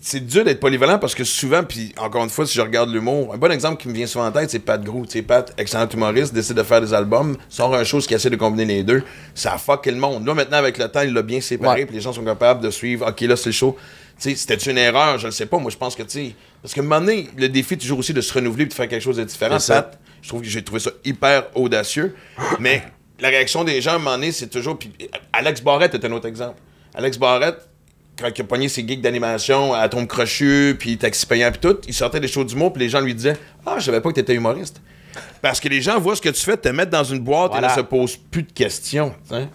c'est dur d'être polyvalent parce que souvent, puis encore une fois, si je regarde l'humour, un bon exemple qui me vient souvent en tête, c'est Pat Grou. Tu sais, Pat, excellent humoriste, décide de faire des albums, sort un show qui essaie de combiner les deux. Ça a fucké le monde. Là, maintenant, avec le temps, il l'a bien séparé, puis les gens sont capables de suivre. OK, là, c'est le show. Tu sais, c'était une erreur, je le sais pas. Moi, je pense que, tu sais, parce que un moment donné, le défi est toujours aussi de se renouveler et de faire quelque chose de différent. Pat, je trouve que j'ai trouvé ça hyper audacieux. Mais la réaction des gens, à un moment donné, c'est toujours. Puis Alex Barrette est un autre exemple. Alex Barrette, quand il a pogné ses gigs d'animation à Tombe Crochu, puis Taxi Payant, puis tout, il sortait des shows d'humour, puis les gens lui disaient « Ah, je savais pas que t'étais humoriste. » Parce que les gens voient ce que tu fais, te mettre dans une boîte et ne se posent plus de questions. T'sais.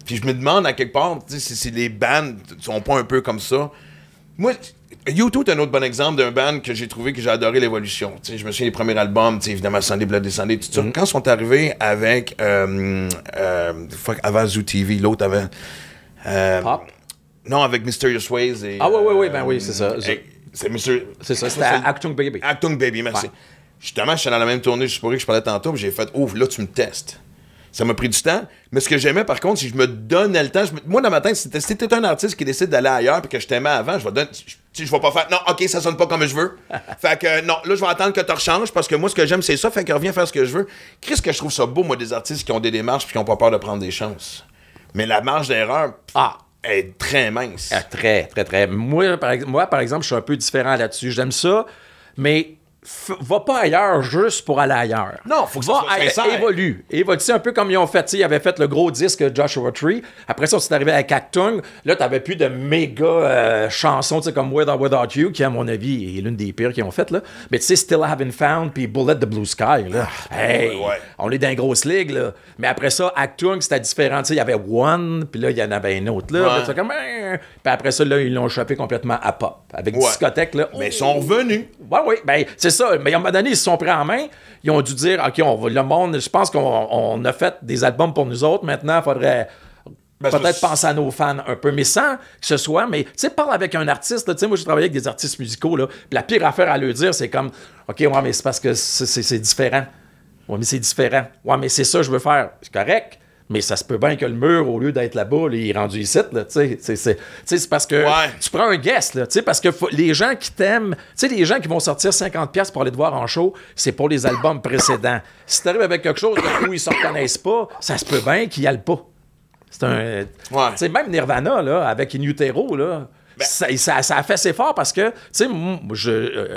Puis je me demande à quelque part, si les bands sont pas un peu comme ça. Moi, U2 est un autre bon exemple d'un band que j'ai trouvé que j'ai adoré l'évolution. Je me souviens des premiers albums, évidemment, Sunday Blood Descended, tout ça. Quand ils sont arrivés avec avant Zoo TV, l'autre avant... Pop? Non, avec Mysterious Ways et... Ah oui, ben oui, c'est ça. C'est ça, c'était Actung Baby. Actung Baby, merci. Ouais. Justement, je suis dans la même tournée juste pour que je parlais tantôt, puis j'ai fait « Oh, là, tu me testes. » Ça m'a pris du temps, mais ce que j'aimais, par contre, c'est que je me donnais le temps. Moi, dans ma tête, si t'es un artiste qui décide d'aller ailleurs puis que je t'aimais avant, je vais pas faire « Non, OK, ça sonne pas comme je veux. » Fait que, non, là, je vais attendre que tu rechanges parce que moi, ce que j'aime, c'est ça. Fait que reviens faire ce que je veux. Qu'est-ce que je trouve ça beau, moi, des artistes qui ont des démarches puis qui ont pas peur de prendre des chances. Mais la marge d'erreur... est très mince. Très. Moi, par exemple, je suis un peu différent là-dessus. J'aime ça, mais va pas ailleurs juste pour aller ailleurs. Non, faut que ça soit sincère. Évolue. Tu sais, un peu comme ils ont fait. Ils avaient fait le gros disque Joshua Tree. Après ça, c'est arrivé avec Actung. Là, t'avais plus de méga chansons, comme With or Without You, qui, à mon avis, est l'une des pires qu'ils ont faites. Là. Mais tu sais, Still Haven't Found, puis Bullet the Blue Sky. Là. On est dans une grosse ligue. Là. Mais après ça, Actung, c'était différent. Il y avait One, puis là, il y en avait un autre. Là. Puis après ça, là, ils l'ont échappé complètement à pop. Avec discothèque. Là. Mais ils sont revenus. Oui, ben, c'est ça. Mais à un moment donné, ils se sont pris en main. Ils ont dû dire, OK, le monde, je pense qu'on a fait des albums pour nous autres. Maintenant, il faudrait peut-être penser à nos fans un peu, mais sans que ce soit. Mais, tu sais, parle avec un artiste. Tu sais, moi, j'ai travaillé avec des artistes musicaux. Là, puis la pire affaire à leur dire, c'est comme, OK, ouais, mais c'est parce que c'est différent. Ouais, mais c'est différent. Ouais, mais c'est ça que je veux faire. C'est correct. Mais ça se peut bien que le mur, au lieu d'être là-bas, là, il est rendu ici, là, tu sais. C'est parce que tu prends un guest, là, tu sais, parce que les gens qui t'aiment, tu sais, les gens qui vont sortir 50$ pour aller te voir en show, c'est pour les albums précédents. Si t'arrives avec quelque chose où ils se reconnaissent pas, ça se peut bien qu'ils y aillent pas. C'est un... Tu sais, même Nirvana, là, avec In Utero, là... Ça a fait assez fort parce que, tu sais,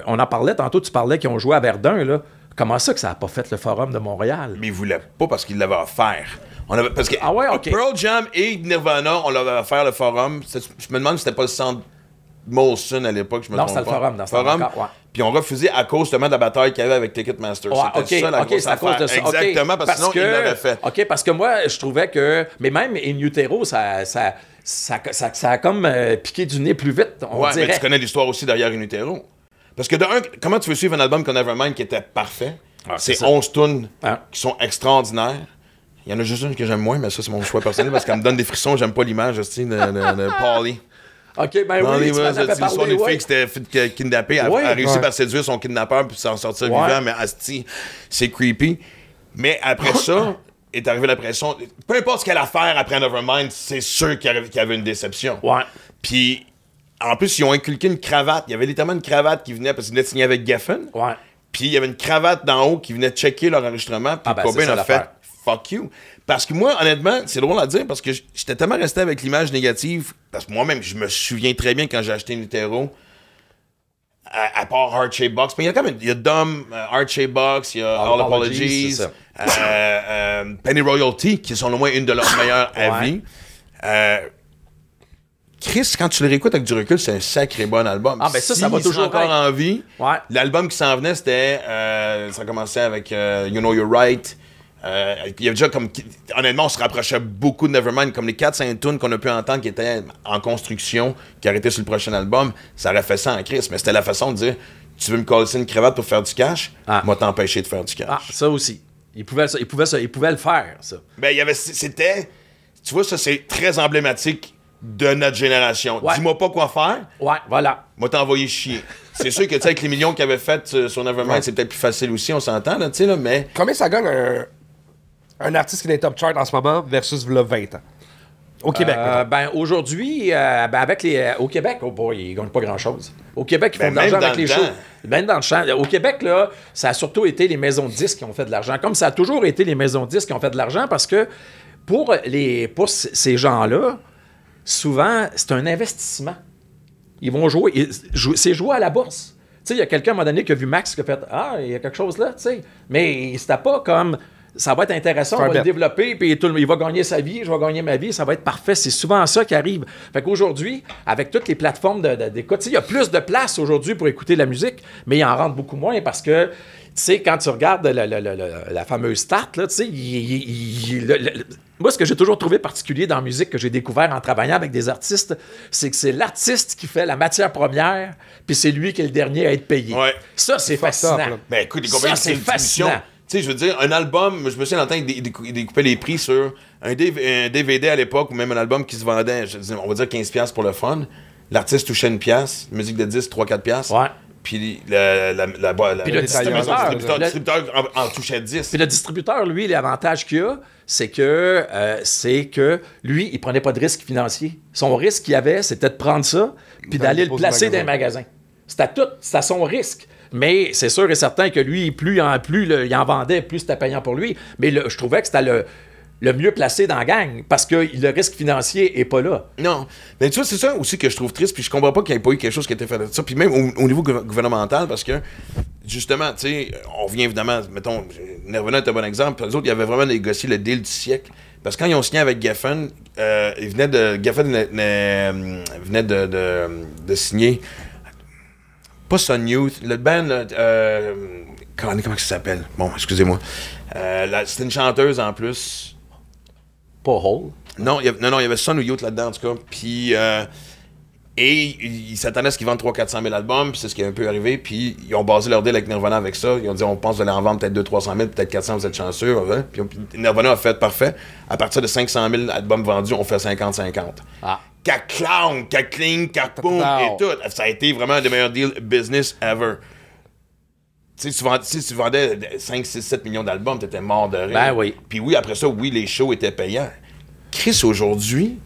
on en parlait tantôt, tu parlais qu'ils ont joué à Verdun, là. Comment ça que ça n'a pas fait le Forum de Montréal? Mais ils voulaient pas parce qu'ils l'avaient offert. Parce que OK. Pearl Jam et Nirvana, on l'avait offert le Forum. Je me demande si c'était pas le centre Molson à l'époque, je me trompe pas. Non, c'était le Forum. Dans ce Forum. Puis on refusé à cause justement de la bataille qu'il y avait avec Ticketmaster. C'était ça la grosse c'est à cause de ça. Exactement, parce que sinon, ils l'avaient fait. OK, parce que moi, je trouvais que... Mais même In Utero, ça a comme piqué du nez plus vite, on dirait. Mais tu connais l'histoire aussi derrière In Utero. Parce que de un, comment tu veux suivre un album comme Nevermind qui était parfait? C'est 11 tunes qui sont extraordinaires. Il y en a juste une que j'aime moins, mais ça, c'est mon choix personnel parce qu'elle me donne des frissons. J'aime pas l'image de Paulie. OK, ben oui, tu m'en avais l'histoire parlé, d'une fille qui s'était kidnappée. Elle a réussi à séduire son kidnappeur puis s'en sortir vivant, mais asti, c'est creepy. Mais après ça, est arrivée la pression. Peu importe ce qu'elle a à faire après Nevermind, c'est sûr qu'il y avait une déception. Ouais. Puis, en plus, ils ont inculqué une cravate. Il y avait littéralement une cravate qui venait parce qu'ils venaient de signer avec Geffen. Ouais. Puis, il y avait une cravate d'en haut qui venait checker leur enregistrement. Puis, Cobain a fait « fuck you ». Parce que moi, honnêtement, c'est drôle à dire parce que j'étais tellement resté avec l'image négative. Parce que moi-même, je me souviens très bien quand j'ai acheté une Utero, à part Heart Shape Box. Mais il y a quand même, il y a Dumb, Heart Shape Box, il y a All Apologies, Penny Royalty, qui sont au moins une de leurs meilleures à vie. Chris, quand tu le réécoutes avec du recul, c'est un sacré bon album. Ah, ben ça va toujours encore en vie. Ouais. L'album qui s'en venait, c'était. Ça commençait avec You Know You're Right. Il y avait déjà comme. Honnêtement, on se rapprochait beaucoup de Nevermind. Comme les 4-5 tunes qu'on a pu entendre qui étaient en construction, qui arrêtaient sur le prochain album, ça aurait fait ça en Chris. Mais c'était la façon de dire tu veux me coller une cravate pour faire du cash, moi t'empêcher de faire du cash. Ah, ça aussi. Il pouvait le faire, ça. Ben, il y avait. C'était. Tu vois, ça, c'est très emblématique de notre génération. Ouais. Dis-moi pas quoi faire. Ouais, voilà. Moi, t'envoyer chier. C'est sûr que, tu sais, avec les millions qu'il avait fait sur Nevermind, c'est peut-être plus facile aussi, on s'entend, là, tu sais, là, mais. Combien ça gagne un artiste qui est dans les top chart en ce moment versus le 20 ans? Au Québec, ben, aujourd'hui, avec les. Au Québec, oh boy, ils gagnent pas grand-chose. Au Québec, ils font de l'argent avec les shows. Même dans le champ. Au Québec, là, ça a surtout été les maisons de disques qui ont fait de l'argent. Comme ça a toujours été les maisons de disques qui ont fait de l'argent parce que pour ces gens-là, souvent, c'est un investissement. Ils vont jouer. C'est jouer à la bourse. Tu sais, il y a quelqu'un à un moment donné qui a vu Max qui a fait « Ah, il y a quelque chose là, tu sais. » Mais c'était pas comme « Ça va être intéressant, on va le développer, puis il va gagner sa vie, je vais gagner ma vie, ça va être parfait. » C'est souvent ça qui arrive. Fait qu'aujourd'hui, avec toutes les plateformes d'écoute, il y a plus de place aujourd'hui pour écouter la musique, mais il en rentre beaucoup moins parce que tu sais, quand tu regardes la fameuse stat, là, tu sais, moi, ce que j'ai toujours trouvé particulier dans la musique que j'ai découvert en travaillant avec des artistes, c'est que c'est l'artiste qui fait la matière première, puis c'est lui qui est le dernier à être payé. Ouais. Ça, c'est fascinant. Ben écoute, c'est fascinant. Tu sais, je veux dire, un album, je me souviens longtemps, ils découpaient les prix sur un DVD à l'époque, ou même un album qui se vendait, on va dire 15$ pour le fun. L'artiste touchait une pièce, musique de 10, 3-4$. Ouais. Puis le distributeur en touchait 10. Puis le distributeur, lui, l'avantage qu'il a, c'est que lui, il prenait pas de risque financier. Son risque qu'il avait, c'était de prendre ça puis d'aller le placer dans un magasin. C'était son risque. Mais c'est sûr et certain que lui, plus il en vendait, plus c'était payant pour lui. Mais je trouvais que c'était le mieux placé dans la gang, parce que le risque financier est pas là. Non. Mais tu vois, c'est ça aussi que je trouve triste, puis je comprends pas qu'il n'y ait pas eu quelque chose qui a été fait de ça. Puis même au niveau gouvernemental, parce que, justement, tu sais, on vient évidemment, mettons, Nirvana est un bon exemple, puis eux autres, ils avaient vraiment négocié le deal du siècle. Parce que quand ils ont signé avec Geffen, Geffen venait de signer, pas Sun Youth, le band, comment ça s'appelle? Bon, excusez-moi. C'était une chanteuse en plus. Pas Hole? Non, il y avait Sun ou Youth là-dedans, en tout cas. Puis, et ils s'attendaient à ce qu'ils vendent 300-400 000 albums, puis c'est ce qui est un peu arrivé. Puis, ils ont basé leur deal avec Nirvana avec ça. Ils ont dit, on pense que vous allez en vendre peut-être 200-300 000, peut-être 400, vous êtes chanceux. Hein? Puis, Nirvana a fait parfait. À partir de 500 000 albums vendus, on fait 50-50. Ah. Caclown, cacling, cac-boom et tout. Ça a été vraiment un des meilleurs deals business ever. Tu sais, si tu vendais 5, 6, 7 millions d'albums, t'étais mort de rire. Ben oui. Puis oui, après ça, oui, les shows étaient payants. Chris, aujourd'hui,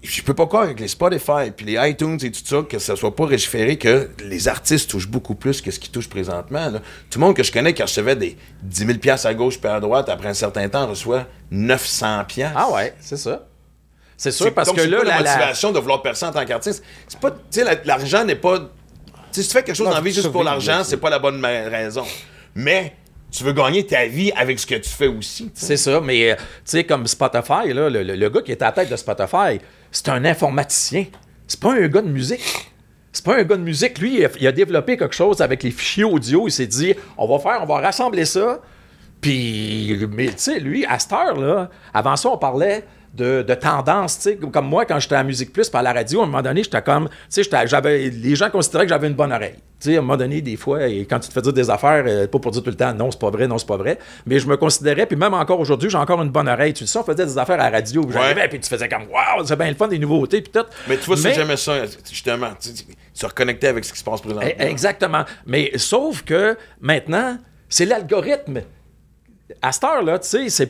je peux pas croire avec les Spotify puis les iTunes et tout ça que ça soit pas référé que les artistes touchent beaucoup plus que ce qu'ils touchent présentement. Là. Tout le monde que je connais qui recevait des 10 000 $ à gauche puis à droite, après un certain temps, reçoit 900 $. Ah ouais, c'est ça. C'est sûr, parce donc, que c'est là, pas la motivation de vouloir percer en tant qu'artiste. C'est pas, tu sais, l'argent n'est pas... Tu sais, si tu fais quelque chose dans la vie juste pour l'argent, c'est pas la bonne raison. Mais tu veux gagner ta vie avec ce que tu fais aussi. T'sais. C'est ça, mais tu sais, comme Spotify, là, le gars qui est à la tête de Spotify, c'est un informaticien. C'est pas un gars de musique. C'est pas un gars de musique. Lui, il a développé quelque chose avec les fichiers audio. Il s'est dit, on va rassembler ça. Puis, mais tu sais, lui, à cette heure-là, avant ça, on parlait de tendance, tu sais, comme moi, quand j'étais à Musique Plus, par la radio, à un moment donné, j'étais comme, tu sais, les gens considéraient que j'avais une bonne oreille. Tu sais, à un moment donné, des fois, et quand tu te fais dire des affaires, pas pour dire tout le temps, non, c'est pas vrai, non, c'est pas vrai, mais je me considérais, puis même encore aujourd'hui, j'ai encore une bonne oreille. Tu sais, on faisait des affaires à la radio, puis j'arrivais, puis tu faisais comme, waouh, c'est bien le fun, des nouveautés, puis tout. Mais tu vois, c'est jamais ça, justement, tu se reconnecter avec ce qui se passe présentement. Exactement. Mais sauf que maintenant, c'est l'algorithme. À cette heure-là, tu sais, c'est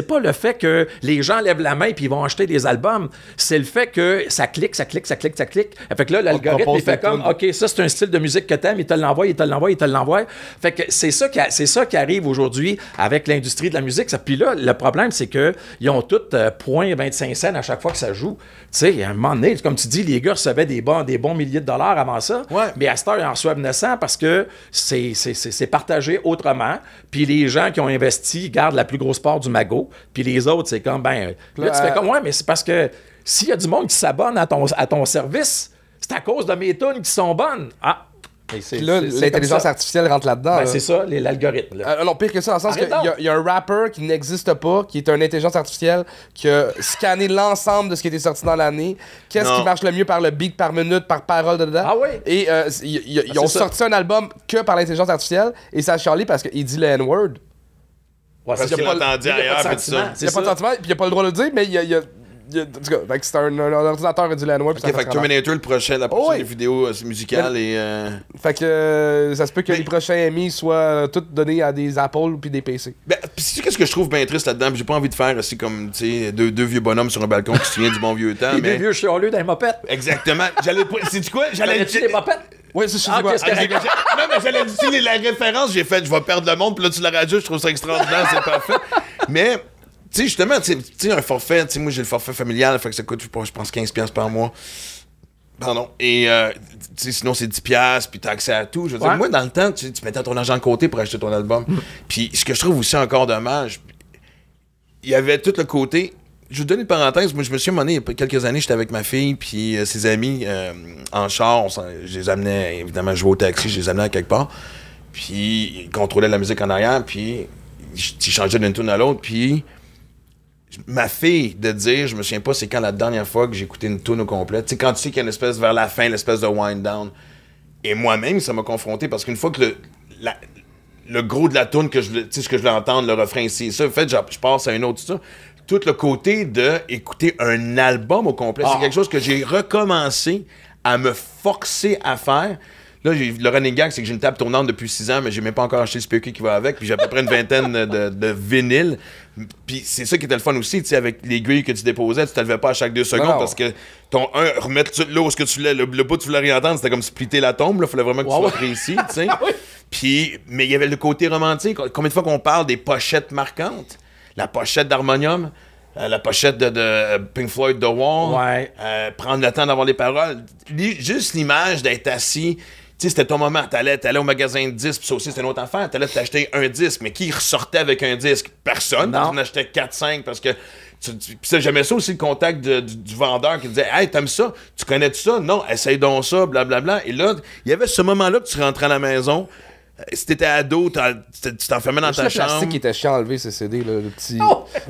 pas le fait que les gens lèvent la main et ils vont acheter des albums. C'est le fait que ça clique, ça clique, ça clique, ça clique. Fait que là, l'algorithme, il fait comme, OK, ça, c'est un style de musique que t'aimes, il te l'envoie, il te l'envoie, il te l'envoie. Fait que c'est ça qui arrive aujourd'hui avec l'industrie de la musique. Puis là, le problème, c'est qu'ils ont tous 0,25 cents à chaque fois que ça joue. Tu sais, à un moment donné, comme tu dis, les gars recevaient des bons milliers de dollars avant ça. Ouais. Mais à cette heure, ils en reçoivent 900 parce que c'est partagé autrement. Puis les gens qui ont investi gardent la plus grosse part du magot. Puis les autres, c'est comme, ben... Là, tu fais comme, ouais, mais c'est parce que s'il y a du monde qui s'abonne à ton service, c'est à cause de mes tunes qui sont bonnes. Ah! Puis là, l'intelligence artificielle rentre là-dedans. Ben, c'est ça, l'algorithme. Non, pire que ça, dans le sens qu'il y a un rapper qui n'existe pas, qui est une intelligence artificielle, qui a scanné l'ensemble de ce qui était sorti dans l'année. Qu'est-ce qui marche le mieux par le beat, par minute, par parole dedans. Ah oui? Et ils ont sorti un album que par l'intelligence artificielle, et ça a chialé parce qu'il dit le N-word. Ouais, parce qu'il l'entendait ailleurs, puis ça. Il n'y a pas de sentiment, puis il n'y a pas le droit de le dire, mais il y a en tout cas, fait que c'est un ordinateur a dit la noix. Ok, fait que Terminator, la prochaine vidéo musicale et. Fait que ça se peut que les prochains Emmy soient tous donnés à des Apple puis des PC. Ben, pis sais-tu qu'est-ce que je trouve bien triste là-dedans? J'ai pas envie de faire aussi comme, tu sais, deux vieux bonhommes sur un balcon qui se souviennent du bon vieux temps. Deux vieux chialeux dans les mopettes. Exactement. C'est-tu quoi? J'allais dire des mopettes. Oui, c'est Non, mais j'allais dire la référence, j'ai fait, je vais perdre le monde, puis là, tu la rajoutes, je trouve ça extraordinaire, c'est parfait. Mais. Tu sais, justement, tu sais, un forfait, tu sais, moi j'ai le forfait familial, fait que ça coûte, je pense, 15$ par mois. Pardon. Et, tu sais, sinon c'est 10$, puis t'as accès à tout. Je veux dire, moi, dans le temps, tu mettais ton argent de côté pour acheter ton album. Puis ce que je trouve aussi encore dommage, il y avait tout le côté. Je vous donne une parenthèse, moi je me suis amené il y a quelques années, j'étais avec ma fille, puis ses amis en char, je les amenais, évidemment, jouer au taxi, je les amenais à quelque part. Puis ils contrôlaient la musique en arrière, puis ils changeaient d'une tune à l'autre, puis. Ma fille de dire, je me souviens pas c'est quand la dernière fois que j'ai écouté une tune au complet. Tu sais, quand tu sais qu'il y a une espèce vers la fin, l'espèce de wind down. Et moi-même, ça m'a confronté parce qu'une fois que le gros de la tune que je voulais entendre, le refrain ici, ça, en fait, je passe à un autre, ça. Tout le côté de écouter un album au complet, c'est quelque chose que j'ai recommencé à me forcer à faire. Là, le running gag, c'est que j'ai une table tournante depuis 6 ans, mais j'ai même pas encore acheté le speaker qui va avec, puis j'ai à peu près une vingtaine de vinyles. Puis c'est ça qui était le fun aussi, tu sais, avec les grilles que tu déposais, tu te levais pas à chaque 2 secondes parce que remettre là où ce que tu voulais, le bout tu voulais réentendre, c'était comme splitter la tombe, là, fallait vraiment que tu sois précis, tu sais. Puis, mais il y avait le côté romantique. Combien de fois qu'on parle des pochettes marquantes? La pochette d'Harmonium, la pochette de Pink Floyd, The Wall, prendre le temps d'avoir les paroles. Juste l'image d'être assis. Tu sais, c'était ton moment. T'allais au magasin de disques, puis ça aussi, c'était une autre affaire. T'allais t'acheter un disque, mais qui ressortait avec un disque? Personne. Tu en achetais 4-5 parce que... Puis j'aimais ça aussi, le contact du vendeur qui disait « Hey, t'aimes ça? Tu connais ça? Non, essaye donc ça, blablabla. » Et là, il y avait ce moment-là que tu rentrais à la maison. Si t'étais ado, tu t'enfermais dans ta chambre. Le plastique qui était chiant à enlever, ces CD, là, le petit...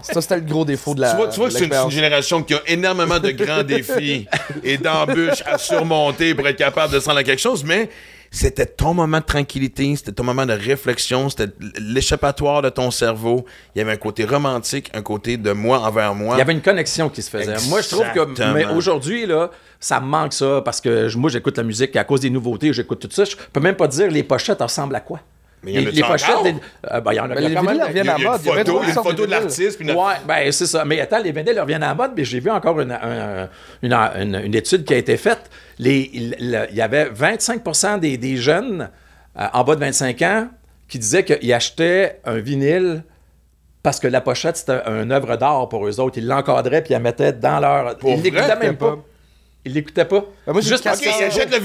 Ça, c'était le gros défaut de la... Tu vois que c'est une génération qui a énormément de grands défis et d'embûches à surmonter pour être capable de se rendre à quelque chose, mais c'était ton moment de tranquillité, c'était ton moment de réflexion, c'était l'échappatoire de ton cerveau. Il y avait un côté romantique, un côté de moi envers moi. Il y avait une connexion qui se faisait. Exactement. Moi, je trouve que mais aujourd'hui, là, ça me manque ça, parce que moi, j'écoute la musique à cause des nouveautés, j'écoute tout ça. Je peux même pas dire les pochettes ressemblent à quoi. Mais il y en a les pochettes, encore? Il y en a les quand même. vinyles reviennent en mode. Il y a une photo de l'artiste. Ouais, ben c'est ça. Mais attends, les vinyles reviennent en mode, mais j'ai vu encore une étude qui a été faite. Il y avait 25% des jeunes en bas de 25 ans qui disaient qu'ils achetaient un vinyle parce que la pochette, c'était une œuvre d'art pour eux autres. Ils l'encadraient puis ils la mettaient dans leur... Ils l'écoutaient même pas. Ils l'écoutaient pas. Moi, Juste parce qu'il jette le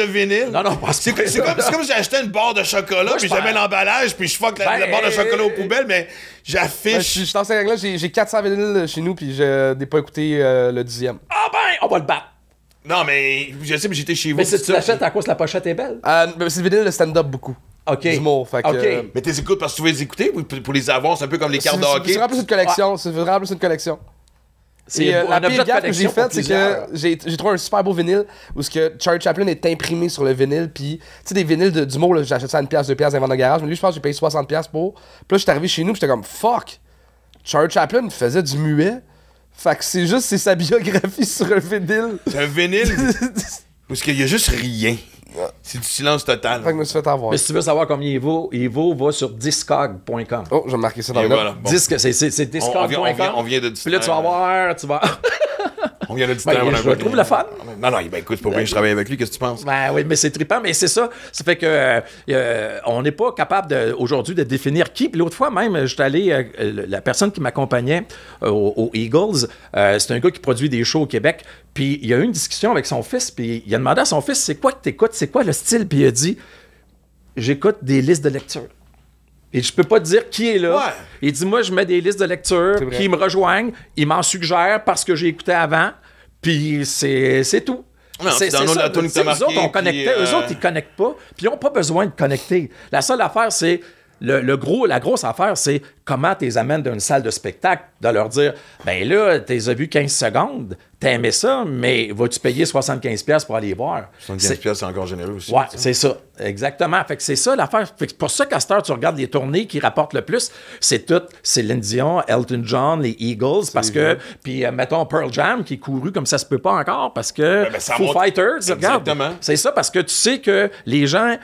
vinyle. Non, c'est comme si j'achetais une barre de chocolat, puis j'avais l'emballage, puis je fuck la barre de chocolat aux poubelles, mais j'affiche. Je suis dans cette gang-là, j'ai 400 vinyles chez nous, puis je n'ai pas écouté le 10e. Ah ben, on va le battre. Non, mais je sais, mais j'étais chez vous. Mais si tu l'achètes à cause la pochette est belle. C'est le vinyle de stand-up beaucoup. OK. D'humour, fait que, OK. Mais t'es écoutes parce que tu veux les écouter ou pour les avoir, c'est un peu comme les cartes de hockey. C'est vraiment plus une collection. C'est vraiment plus une collection. Et la pire gaffe que j'ai faite, c'est que j'ai trouvé un super beau vinyle où ce que Charlie Chaplin est imprimé sur le vinyle. Puis, tu sais, des vinyles d'humour, j'achète ça à 1$, 2$ dans les ventes de garage. Mais lui, je pense que j'ai payé 60$ pour. Puis là, j'étais arrivé chez nous, j'étais comme fuck. Charlie Chaplin faisait du muet. Fait que c'est sa biographie sur un vinyle. C'est un vinyle parce qu'il y a juste rien. C'est du silence total. Fait que je me suis fait avoir. Mais si tu veux savoir combien il vaut, va sur discog.com. Oh, je vais marquer ça dans Et le voilà. note. Bon. Disque, c'est discog.com. On vient de Puis là, tu vas voir, tu vas... On vient de je le trouve le fun. Non, ben écoute, c'est pas vrai que je travaille avec lui, qu'est-ce que tu penses? Ben oui, mais c'est trippant, mais c'est ça. Ça fait que on n'est pas capable aujourd'hui de définir qui. Puis l'autre fois même, j'étais allé, la personne qui m'accompagnait aux Eagles, c'est un gars qui produit des shows au Québec. Puis il y a eu une discussion avec son fils, puis il a demandé à son fils, c'est quoi que t'écoutes? C'est quoi le style? Puis il a dit, j'écoute des listes de lecture. Et je peux pas te dire qui est là. Ouais. Il dit, moi, je mets des listes de lecture qui me rejoignent. Ils m'en suggèrent parce que j'ai écouté avant. Puis c'est tout. Non, c'est dans la tune que t'as marqué, eux autres, on connectait. Eux autres, ils connectent pas. Puis ils n'ont pas besoin de connecter. La seule affaire, c'est... La grosse affaire, c'est comment tu les amènes d'une salle de spectacle, de leur dire, ben là, tu les as vus 15 secondes, t'as aimé ça, mais vas-tu payer 75$ pour aller voir? 75$, c'est encore généreux aussi. Ouais, c'est ça. Exactement. Fait que c'est ça l'affaire. Fait que pour ça qu'à cette heure, tu regardes les tournées qui rapportent le plus, c'est Céline Dion, Elton John, les Eagles, parce que, puis mettons Pearl Jam qui est couru comme ça se peut pas encore, parce que Foo Fighters, regarde. C'est ça, parce que tu sais que les gens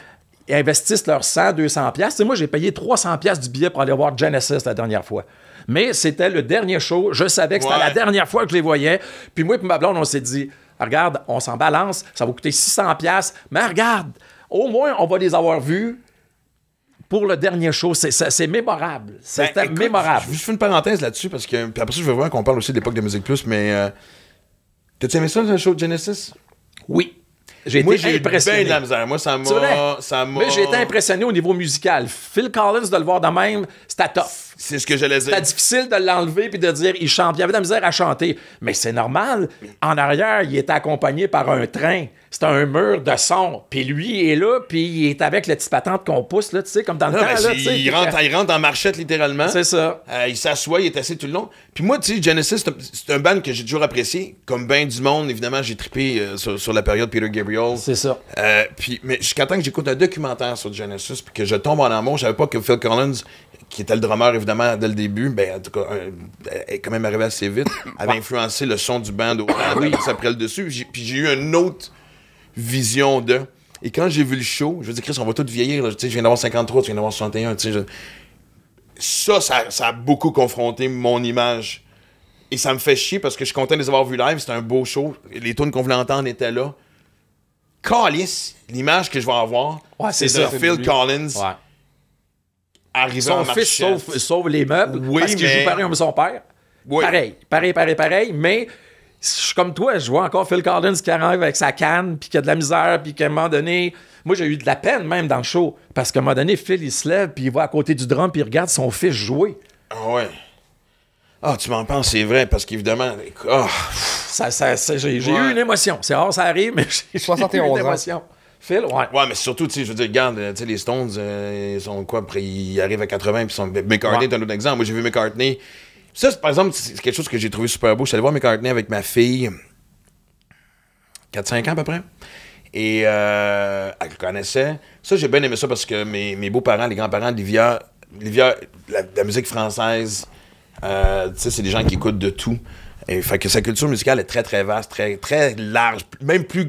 investissent leurs 100, 200$. Tu sais, moi, j'ai payé 300$ du billet pour aller voir Genesis la dernière fois. Mais c'était le dernier show. Je savais que c'était la dernière fois que je les voyais. Puis moi et ma blonde, on s'est dit, regarde, on s'en balance, ça va coûter 600$. Mais regarde, au moins, on va les avoir vus pour le dernier show. C'est mémorable. C'était mémorable. Je fais une parenthèse là-dessus, parce que puis après ça, je veux voir qu'on parle aussi de l'époque de Musique Plus, mais t'as-tu aimé ça, le show de Genesis? Oui. J'ai été impressionné. Bien de la misère. Moi, ça m'a... Mais j'ai été impressionné au niveau musical. Phil Collins, de le voir de même, c'était tough. C'est ce que j'allais dire. C'était difficile de l'enlever puis de dire il chante. Il y avait de la misère à chanter. Mais c'est normal. En arrière, il était accompagné par un train. C'était un mur de son. Puis lui, il est là, puis il est avec le petit patente qu'on pousse, là, tu sais, comme dans le temps. Là, il rentre en marchette, littéralement. C'est ça. Il s'assoit, il est assis tout le long. Puis moi, tu sais, Genesis, c'est un band que j'ai toujours apprécié. Comme ben du monde, évidemment, j'ai trippé sur la période Peter Gabriel. C'est ça. Mais jusqu'à temps que j'écoute un documentaire sur Genesis, puis que je tombe en amour, je savais pas que Phil Collins, qui était le drummer, évidemment, dès le début, ben, en tout cas, est quand même arrivé assez vite, avait influencé le son du band au ça prenait le dessus. Puis j'ai eu une autre vision de... Et quand j'ai vu le show, je veux dire, Chris, on va tous vieillir. Là. Tu sais, je viens d'avoir 53, tu viens d'avoir 61. Tu sais, ça a beaucoup confronté mon image. Et ça me fait chier parce que je suis content de les avoir vus live. C'était un beau show. Les tunes qu'on voulait entendre étaient là. Calice, l'image que je vais avoir, c'est de Phil Collins arrivant en marchette. Son fils sauve les meubles parce qu'il joue pareil comme son père. Oui. Pareil. Mais je suis comme toi, je vois encore Phil Collins qui arrive avec sa canne, puis qui a de la misère, puis qu'à un moment donné... Moi, j'ai eu de la peine même dans le show. Parce qu'à un moment donné, Phil, il se lève, puis il va à côté du drum, puis il regarde son fils jouer. Ah ouais. Ah, tu m'en penses, c'est vrai, parce qu'évidemment... J'ai eu une émotion. C'est rare, ça arrive, mais j'ai 71 eu une émotion. Phil, ouais. Ouais, mais surtout, tu sais, je veux dire, regarde, tu sais, les Stones, ils sont quoi, après, ils arrivent à 80, puis McCartney est un autre exemple. Moi, j'ai vu McCartney... Ça, par exemple, c'est quelque chose que j'ai trouvé super beau. Je suis allé voir McCartney avec ma fille, 4-5 ans à peu près. Et elle le connaissait. Ça, j'ai bien aimé ça parce que mes beaux-parents, les grands-parents d'Olivia, la musique française, tu sais, c'est des gens qui écoutent de tout. Et fait que sa culture musicale est très, très vaste, très, très large. Même plus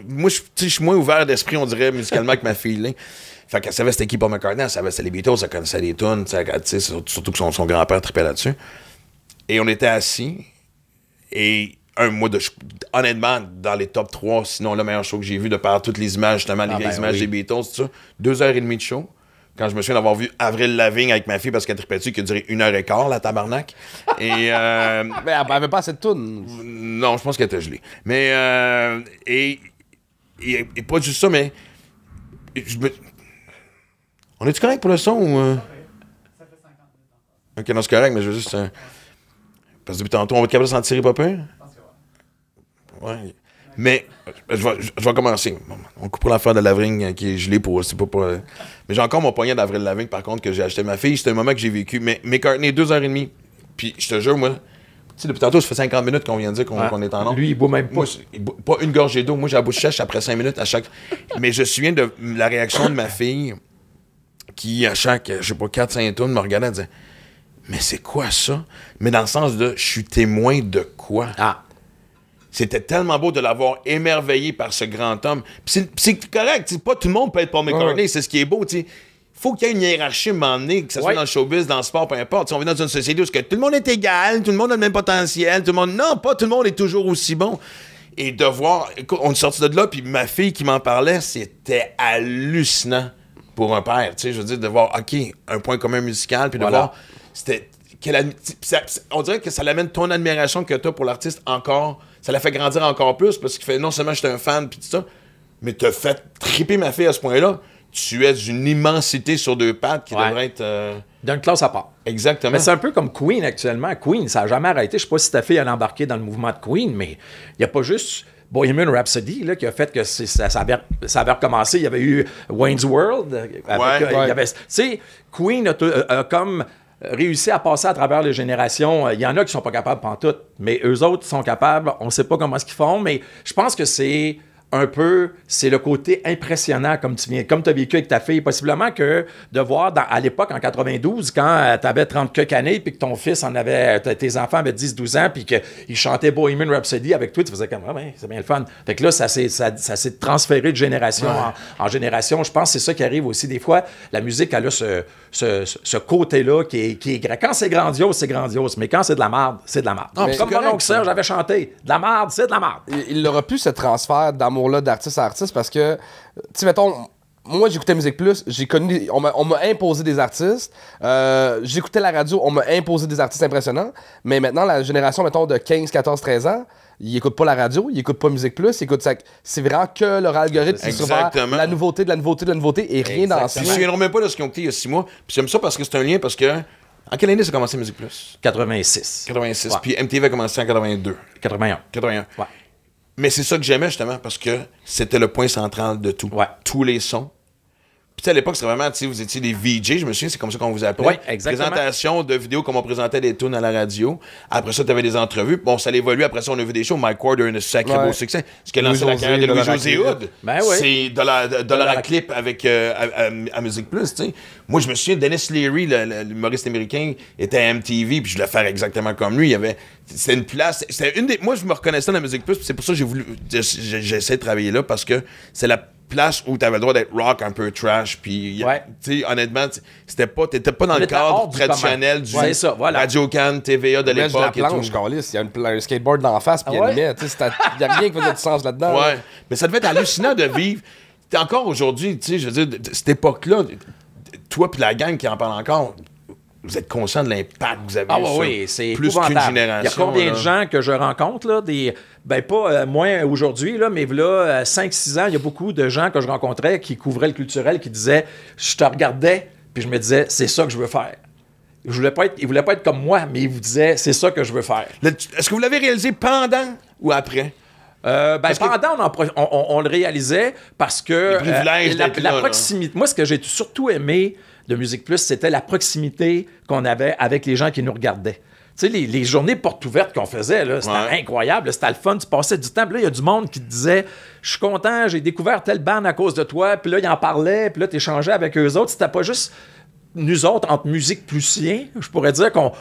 moi, je suis moins ouvert d'esprit, on dirait, musicalement que ma fille. Là. Fait qu'elle savait c'était qui Paul McCartney, elle savait c'était les Beatles, elle connaissait les tunes, surtout que son grand-père trippait là-dessus. Et on était assis, et honnêtement, dans les top 3, sinon le meilleur show que j'ai vu de par toutes les images, justement, les vieilles images des Beatles, tout ça, 2h30 de show. Quand je me souviens d'avoir vu Avril Lavigne avec ma fille parce qu'elle trippait dessus, qui a duré 1h15, la tabarnak. Et mais elle avait pas cette toune. Non, je pense qu'elle était gelée. Mais et pas juste ça, mais on est-tu correct pour le son ou ça fait 50 minutes. Ok, non, c'est correct, mais je veux juste parce que depuis tantôt, on va être capable de s'en tirer pas peur? Je pense que ouais. Ouais. Mais je vais commencer. On coupe l'affaire de Lavigne qui est gelée pour. Mais j'ai encore mon poignet d'Avril Lavigne, par contre, que j'ai acheté à ma fille. C'était un moment que j'ai vécu. Mais McCartney, 2h30. Puis je te jure, moi, tu sais, depuis tantôt, ça fait 50 minutes qu'on vient de dire qu'on est en nombre. Lui, il boit même pas. Moi, pas une gorgée d'eau. Moi, j'ai la bouche sèche après 5 minutes à chaque. Mais je me souviens de la réaction de ma fille qui, à chaque, je sais pas, 4-5 tours, me regardait et disait mais c'est quoi ça? Mais dans le sens de je suis témoin de quoi? Ah. C'était tellement beau de l'avoir émerveillé par ce grand homme. Puis c'est correct, pas tout le monde peut être Paul McCartney, c'est ce qui est beau, tu sais. Faut qu'il y ait une hiérarchie à un moment donné, que ce soit dans le showbiz, dans le sport, peu importe. T'sais, on vit dans une société où tout le monde est égal, tout le monde a le même potentiel, tout le monde... Non, pas tout le monde est toujours aussi bon. Et de voir... Écoute, on est sorti de là, puis ma fille qui m'en parlait, c'était hallucinant pour un père, tu sais, je veux dire, de voir, OK, un point commun musical, puis de voir... C'était... on dirait que ça l'amène ton admiration que tu as pour l'artiste encore. Ça l'a fait grandir encore plus parce qu'il fait non seulement j'étais un fan puis tout ça, mais t'as fait triper ma fille à ce point-là. Tu es d'une immensité sur deux pattes qui devrait être. D'une classe à part. Exactement. Mais c'est un peu comme Queen actuellement. Queen, ça n'a jamais arrêté. Je sais pas si ta fille a embarqué dans le mouvement de Queen, mais il n'y a pas juste Bohemian Rhapsody là, qui a fait que ça avait recommencé. Il y avait eu Wayne's World. Tu sais, Queen a comme réussi à passer à travers les générations. Il y en a qui sont pas capables pantoute, mais eux autres sont capables. On sait pas comment est-ce qu'ils font, mais je pense que c'est le côté impressionnant comme tu as vécu avec ta fille. Possiblement que de voir à l'époque, en 92, quand tu avais 30 quelques années, puis que ton fils tes enfants avaient 10-12 ans, puis qu'ils chantaient Bohemian Rhapsody avec toi, tu faisais comme, c'est bien le fun. Fait que là, ça s'est transféré de génération en génération. Je pense que c'est ça qui arrive aussi. Des fois, la musique, elle a ce côté-là qui est grand. Quand c'est grandiose, mais quand c'est de la merde, c'est de la merde. Comme mon oncle Serge avait chanté, de la merde, c'est de la merde. Il n'aura plus ce transfert d'amour-là d'artiste à artiste parce que, tu sais, mettons, moi j'écoutais Musique Plus, on m'a imposé des artistes, j'écoutais la radio, on m'a imposé des artistes impressionnants, mais maintenant la génération, mettons, de 15, 14, 13 ans, ils écoutent pas la radio, ils écoutent pas Musique Plus, ils écoutent ça. C'est vraiment que leur algorithme qui se vers la nouveauté et rien d'ancien. Je me souviens même pas de ce qu'ils ont écouté il y a 6 mois. Puis j'aime ça parce que c'est un lien parce que. En quelle année ça a commencé Musique Plus? 86. 86. Ouais. Puis MTV a commencé en 82. 81. Ouais. Mais c'est ça que j'aimais justement parce que c'était le point central de tout. Ouais. Tous les sons. Puis à l'époque, c'était vraiment, tu sais, vous étiez des VJ, je me souviens, c'est comme ça qu'on vous appelait. Oui, exactement. Présentation de vidéos comme on présentait des tunes à la radio. Après ça, tu avais des entrevues. Bon, ça évolué. Après ça, on a vu des shows. Mike Ward a eu un sacré beau succès. Ce qui a lancé la carrière de Louis-José Hood. Ben oui. C'est Dollar Clip avec à Musique Plus, tu sais. Moi, je me souviens, Dennis Leary, l'humoriste américain, était à MTV, puis je voulais faire exactement comme lui. C'était une place. Moi, je me reconnaissais dans la Musique Plus, puis c'est pour ça que j'essaie de travailler là, parce que c'est la place où t'avais le droit d'être rock un peu trash, puis tu sais, honnêtement, t'étais pas dans le cadre traditionnel du Radio-Can, TVA de l'époque. Il y a un skateboard d'en face, puis il y a rien qui faisait du sens là-dedans. Ouais, mais ça devait être hallucinant de vivre. Encore aujourd'hui, tu sais, je veux dire, cette époque-là, toi puis la gang qui en parle encore, vous êtes conscient de l'impact que vous avez sur c'est plus qu'une génération. Il y a combien de gens que je rencontre, là, pas moins aujourd'hui, là, mais là, 5-6 ans, il y a beaucoup de gens que je rencontrais qui couvraient le culturel, qui disaient, je te regardais, puis je me disais, c'est ça que je veux faire. Ils voulaient pas être comme moi, mais ils vous disaient, c'est ça que je veux faire. Est-ce que vous l'avez réalisé pendant ou après? Pendant, on le réalisait parce que la proximité. Moi, ce que j'ai surtout aimé de Musique Plus, c'était la proximité qu'on avait avec les gens qui nous regardaient. Tu sais, les journées portes ouvertes qu'on faisait, là, c'était incroyable. C'était le fun. Tu passais du temps. Puis là, il y a du monde qui te disait, je suis content, j'ai découvert telle bande à cause de toi. Puis là, ils en parlaient. Puis là, tu échangeais avec eux autres. C'était pas juste nous autres, entre musique plusiens, je pourrais dire qu'on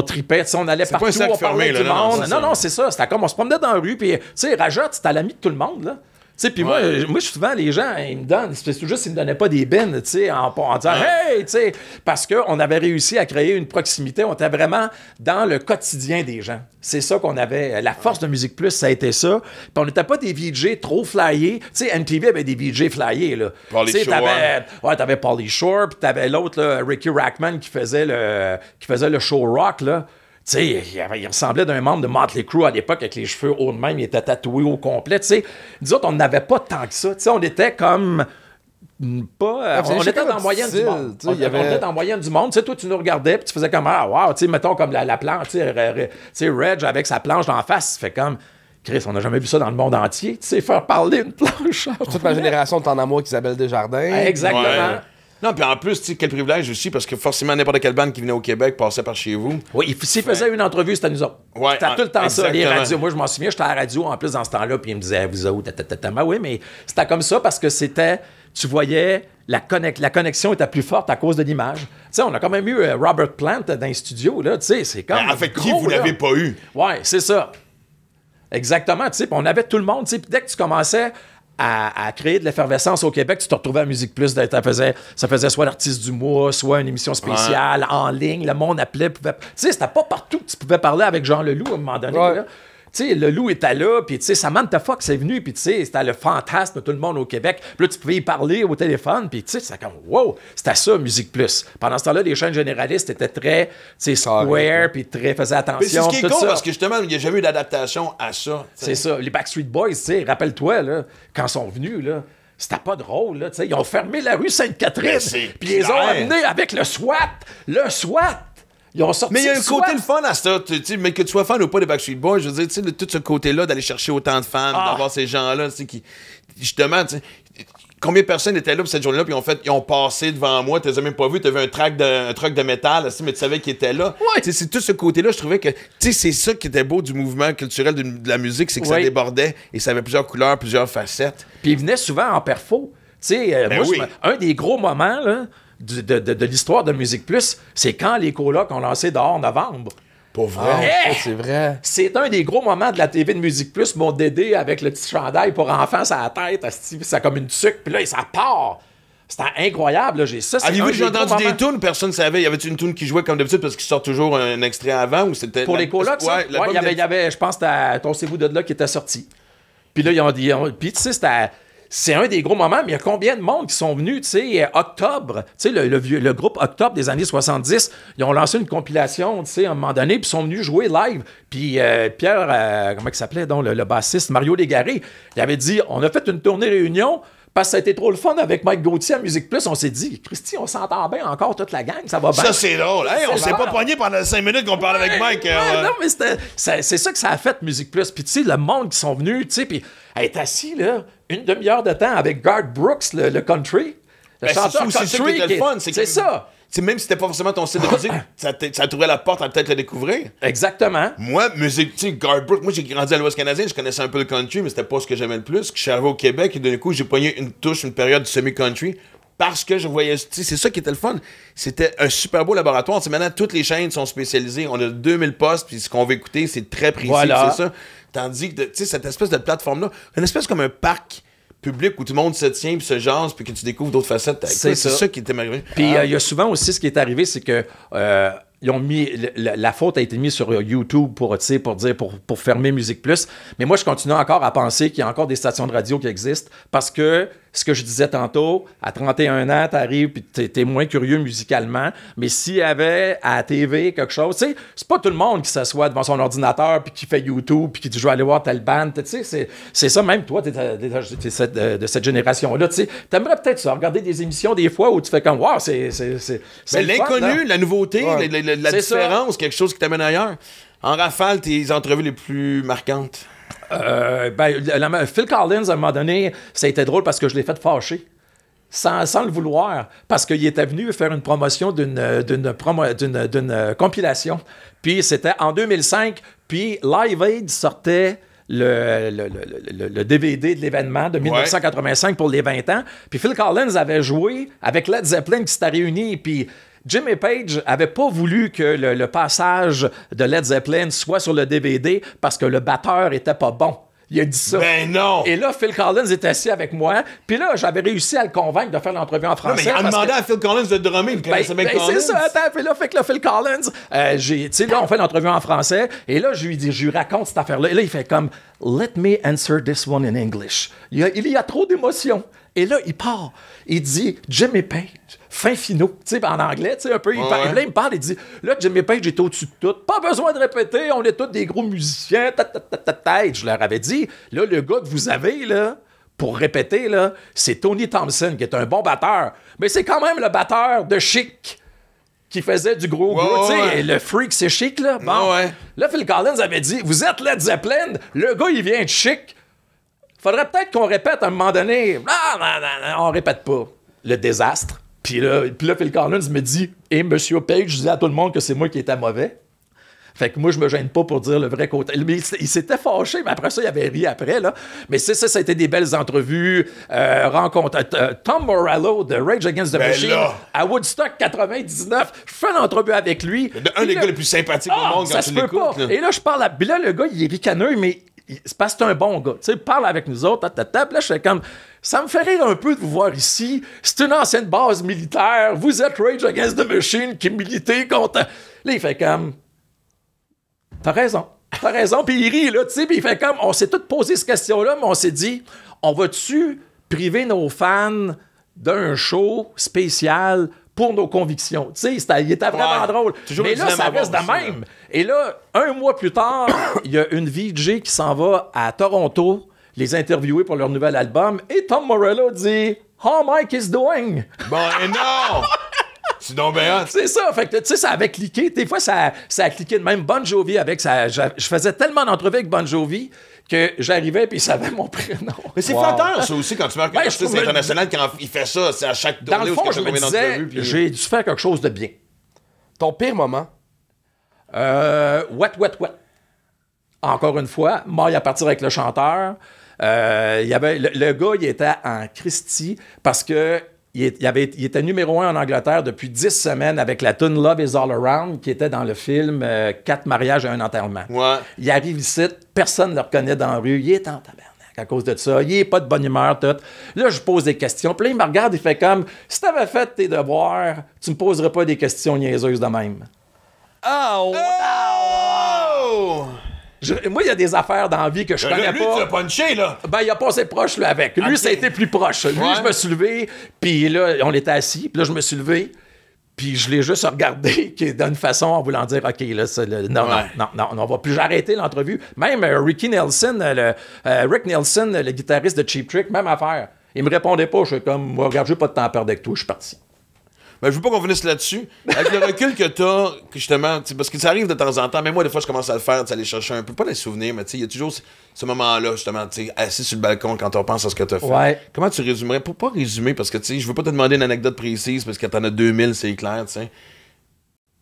tripait, on allait partout, on parlait du monde. Non, c'est ça. C'était comme, on se promenait dans la rue, puis, tu sais, Rajat, c'était l'ami de tout le monde, là. Puis moi, souvent, les gens, ils me donnent, c'est tout juste, ils me donnaient pas des bins, tu sais, en disant hey, tu sais, parce qu'on avait réussi à créer une proximité, on était vraiment dans le quotidien des gens. C'est ça qu'on avait. La force de Musique Plus, ça a été ça. Puis on n'était pas des VJ trop flyés. Tu sais, MTV avait des VJ flyés, là. Tu sais, t'avais Pauly Shore, puis t'avais l'autre, là, Ricky Rackman, qui faisait le show rock, là. Tu sais, il ressemblait d'un membre de Motley Crue à l'époque avec les cheveux hauts de même, il était tatoué au complet. Tu sais, nous autres, on n'avait pas tant que ça. Tu sais, on était comme pas. On était dans la moyenne du monde. On était dans la moyenne du monde. Tu sais, toi, tu nous regardais, puis tu faisais comme wow, tu sais, mettons comme la planche, tu sais, Reg avec sa planche d'en face, fait comme. Chris, on n'a jamais vu ça dans le monde entier. Tu sais, faire parler une planche. Toute ma génération de temps à moi avec Isabelle Desjardins. Exactement. Ouais. Non, puis en plus, tu sais, quel privilège aussi, parce que forcément, n'importe quelle bande qui venait au Québec passait par chez vous. Oui, s'il faisait une entrevue, c'était nous autres. Ouais, c'était tout le temps exactement. ça, les radios. Moi, je m'en souviens, j'étais à la radio en plus dans ce temps-là, puis ils me disaient, vous autres, oui, mais c'était comme ça parce que c'était, tu voyais, la connexion était plus forte à cause de l'image. Tu sais, on a quand même eu Robert Plant dans les studios, là, tu sais, c'est comme. En fait, qui vous l'avez pas eu? Ouais, c'est ça. Exactement, tu sais, puis on avait tout le monde, tu sais, puis dès que tu commençais à créer de l'effervescence au Québec, tu te retrouvais à Musique Plus, ça faisait soit l'artiste du mois, soit une émission spéciale en ligne, le monde appelait, tu sais, c'était pas partout que tu pouvais parler avec Jean Leloup à un moment donné, là. Tu sais, Leloup était là, puis tu sais, Samantha Fox est venu, puis tu sais, c'était le fantasme de tout le monde au Québec. Puis là, tu pouvais y parler au téléphone, puis tu sais, c'était comme, wow, c'était ça, Musique Plus. Pendant ce temps-là, les chaînes généralistes étaient très, tu sais, square, puis très faisaient attention. Mais c'est ce qui est tout con, ça. parce que justement, il n'y a jamais eu d'adaptation à ça. C'est ça. Les Backstreet Boys, tu sais, rappelle-toi, là, quand ils sont venus, là, c'était pas drôle, là, tu sais, ils ont fermé la rue Sainte-Catherine, puis ils les ont amenés avec le SWAT. Le SWAT! Ils ont sorti. Mais il y a un côté le fun à ça, mais que tu sois fan ou pas des Backstreet Boys, je veux dire, tu sais, tout ce côté-là d'aller chercher autant de fans, d'avoir ces gens-là, tu sais, qui, justement, tu sais, combien de personnes étaient là pour cette journée-là, puis ils ont passé devant moi, tu les as même pas vus, tu avais un truck de métal, mais tu savais qu'ils étaient là. Ouais. Tu sais, c'est tout ce côté-là, je trouvais que, tu sais, c'est ça qui était beau du mouvement culturel de la musique, c'est que ça débordait et ça avait plusieurs couleurs, plusieurs facettes. Puis ils venaient souvent en perfo. Tu sais, moi, un des gros moments, là, de l'histoire de Musique Plus, c'est quand les colocs ont lancé Dehors Novembre. Pour vrai. C'est vrai. C'est un des gros moments de la TV de Musique Plus, mon Dédé avec le petit chandail pour enfants à la tête, c'est comme une tuque, puis là, ça part. C'était incroyable, là. Avez-vous déjà entendu des tunes? Personne ne savait. Y avait-tu une tune qui jouait comme d'habitude parce qu'il sort toujours un extrait avant ou c'était. Pour les colocs, ça? Ouais, il y avait, je pense, Tossez-vous de là qui était sorti. Puis là, ils ont dit. Puis tu sais, c'est un des gros moments, mais il y a combien de monde qui sont venus, tu sais, Octobre, tu sais, le groupe Octobre des années 70, ils ont lancé une compilation, tu sais, à un moment donné, puis ils sont venus jouer live. Puis Pierre, comment il s'appelait, donc, le bassiste, Mario Légaré, il avait dit, on a fait une tournée réunion, parce que ça a été trop le fun avec Mike Gauthier à Musique Plus. On s'est dit, Christy, on s'entend bien encore toute la gang, ça va bien. Ça, c'est drôle. Hey, on s'est pas pogné pendant 5 minutes qu'on parle avec Mike. Non, mais c'est ça que ça a fait, Musique Plus. Puis, tu sais, le monde qui sont venus, tu sais, puis être assis, là, une demi-heure de temps avec Garth Brooks, le country. Le chanteur country. C'est ça qui était le fun. C'est ça. T'sais, même si c'était pas forcément ton style de musique, ça t'ouvrait la porte à peut-être le découvrir. Exactement. Moi, musique, tu sais, Garth Brooks, moi j'ai grandi à l'Ouest canadien, je connaissais un peu le country, mais c'était pas ce que j'aimais le plus. Je suis arrivé au Québec et d'un coup, j'ai pogné une période de semi-country parce que je voyais, tu sais, c'est ça qui était le fun. C'était un super beau laboratoire. T'sais, maintenant, toutes les chaînes sont spécialisées. On a 2000 postes, puis ce qu'on va écouter, c'est très précis, voilà. c'est ça. Tandis que, tu sais, cette espèce de plateforme-là, une espèce comme un parc public où tout le monde se tient puis se jase puis que tu découvres d'autres facettes. C'est ça qui était merveilleux. Puis il y a souvent aussi ce qui est arrivé, c'est que ils ont mis la faute a été mise sur YouTube pour fermer Musique Plus. Mais moi, je continue encore à penser qu'il y a encore des stations de radio qui existent parce que ce que je disais tantôt, à 31 ans, t'arrives puis t'es moins curieux musicalement. Mais s'il y avait à la TV quelque chose, tu sais, c'est pas tout le monde qui s'assoit devant son ordinateur puis qui fait YouTube puis qui dit je vais aller voir telle bande. Tu sais, c'est ça, même toi, t'es de cette génération-là. Tu sais, t'aimerais peut-être ça, regarder des émissions des fois où tu fais comme wow, c'est l'inconnu, la nouveauté, ouais. la différence, quelque chose qui t'amène ailleurs. En rafale, tes entrevues les plus marquantes. Phil Collins, à un moment donné, ça a été drôle parce que je l'ai fait fâcher. Sans le vouloir. Parce qu'il était venu faire une promotion d'une compilation. Puis c'était en 2005. Puis Live Aid sortait le DVD de l'événement de 1985 pour les 20 ans. Puis Phil Collins avait joué avec Led Zeppelin qui s'était réuni. Puis Jimmy Page avait pas voulu que le passage de Led Zeppelin soit sur le DVD parce que le batteur était pas bon. Il a dit ça. Ben non! Et là, Phil Collins était assis avec moi. Puis là, j'avais réussi à le convaincre de faire l'entrevue en français. Non, mais il a demandé à Phil Collins de drummer. Il connaissait bien Collins. C'est ça, attends. Puis là, fait que là, Phil Collins, tu sais, là, on fait l'entrevue en français. Et là, je lui raconte cette affaire-là. Et là, il fait comme, let me answer this one in English. Il y a trop d'émotions. Et là, il part. Il dit, Jimmy Page, fin finaux. Tu sais, en anglais, tu sais, un peu. Là, il me parle, il dit, là, Jimmy Page est au-dessus de tout. Pas besoin de répéter, on est tous des gros musiciens. Je leur avais dit, là, le gars que vous avez, là, pour répéter, là, c'est Tony Thompson, qui est un bon batteur. Mais c'est quand même le batteur de Chic, qui faisait du gros gros, tu sais, le freak, c'est Chic, là. Bon. Là, Phil Collins avait dit, vous êtes Led Zeppelin, le gars, il vient de Chic. Faudrait peut-être qu'on répète à un moment donné. Non, on répète pas. Le désastre. Puis là, Phil Collins me dit, et Monsieur Page, je disais à tout le monde que c'est moi qui étais mauvais. Fait que moi, je me gêne pas pour dire le vrai côté. Mais il s'était fâché, mais après ça, il avait ri après, là. Mais ça a été des belles entrevues, rencontres. Tom Morello de Rage Against the Machine, à Woodstock 99, je fais l'entrevue avec lui. Un des gars les plus sympathiques au monde quand tu l'écoutes. Et là, je parle Puis là, le gars, il est ricaneux, mais c'est parce que c'est un bon gars. Tu sais, parle avec nous autres, Puis là, je fais comme, ça me fait rire un peu de vous voir ici. C'est une ancienne base militaire. Vous êtes Rage Against the Machine qui militait contre... Là, il fait comme, t'as raison. Puis il rit, là, tu sais, puis il fait comme, on s'est tous posé cette question-là, mais on s'est dit, on va-tu priver nos fans d'un show spécial pour nos convictions? Tu sais, il était vraiment drôle. Mais là, ça reste de même. Et là, un mois plus tard, il y a une VJ qui s'en va à Toronto les interviewer pour leur nouvel album. Et Tom Morello dit « How Mike is doing? » Bon, et non! C'est donc bien. C'est ça. Fait que, tu sais, ça avait cliqué. Des fois, ça a cliqué de même. Bon Jovi avec ça. Je faisais tellement d'entrevues avec Bon Jovi que j'arrivais puis il savait mon prénom. Mais c'est flatteur, ça aussi, quand tu marques un artiste international, quand il fait ça, c'est à chaque tournée. Dans le fond, je me disais, j'ai dû faire quelque chose de bien. Ton pire moment? Wet. Encore une fois, maille à partir avec le chanteur. Il y avait le gars, il était en Christie parce que il était numéro 1 en Angleterre depuis 10 semaines avec la tune Love is All Around qui était dans le film 4 mariages et un enterrement. Ouais. Il arrive ici, personne ne le reconnaît dans la rue, il est en tabarnak à cause de ça, il est pas de bonne humeur, tout. Là, je pose des questions, puis là, il me regarde, il fait comme, si t'avais fait tes devoirs, tu me poserais pas des questions niaiseuses de même. Oh! Moi, il y a des affaires dans la vie que je connais lui, pas. Lui, tu l'as punché, là. Ben, il a passé proche, lui, avec. Lui, ça a été plus proche. Lui, je me suis levé, puis là, on était assis, puis là, je me suis levé, puis je l'ai juste regardé d'une façon en voulant dire, OK, là, non, on va plus. J'ai arrêté l'entrevue. Même Rick Nelson, le guitariste de Cheap Trick, même affaire. Il me répondait pas. Je suis comme, regarde, j'ai pas de temps à perdre avec toi, je suis parti. Ben, je veux pas qu'on finisse là-dessus. Avec le recul que t'as, justement, parce que ça arrive de temps en temps, même moi, des fois, je commence à le faire, aller chercher un peu, pas les souvenirs, mais tu sais, il y a toujours ce moment-là, justement, tu sais, assis sur le balcon quand on pense à ce que t'as fait. Ouais. Comment tu résumerais? Pour pas résumer, parce que, tu sais, je veux pas te demander une anecdote précise, parce que t'en as 2000, c'est clair, tu sais.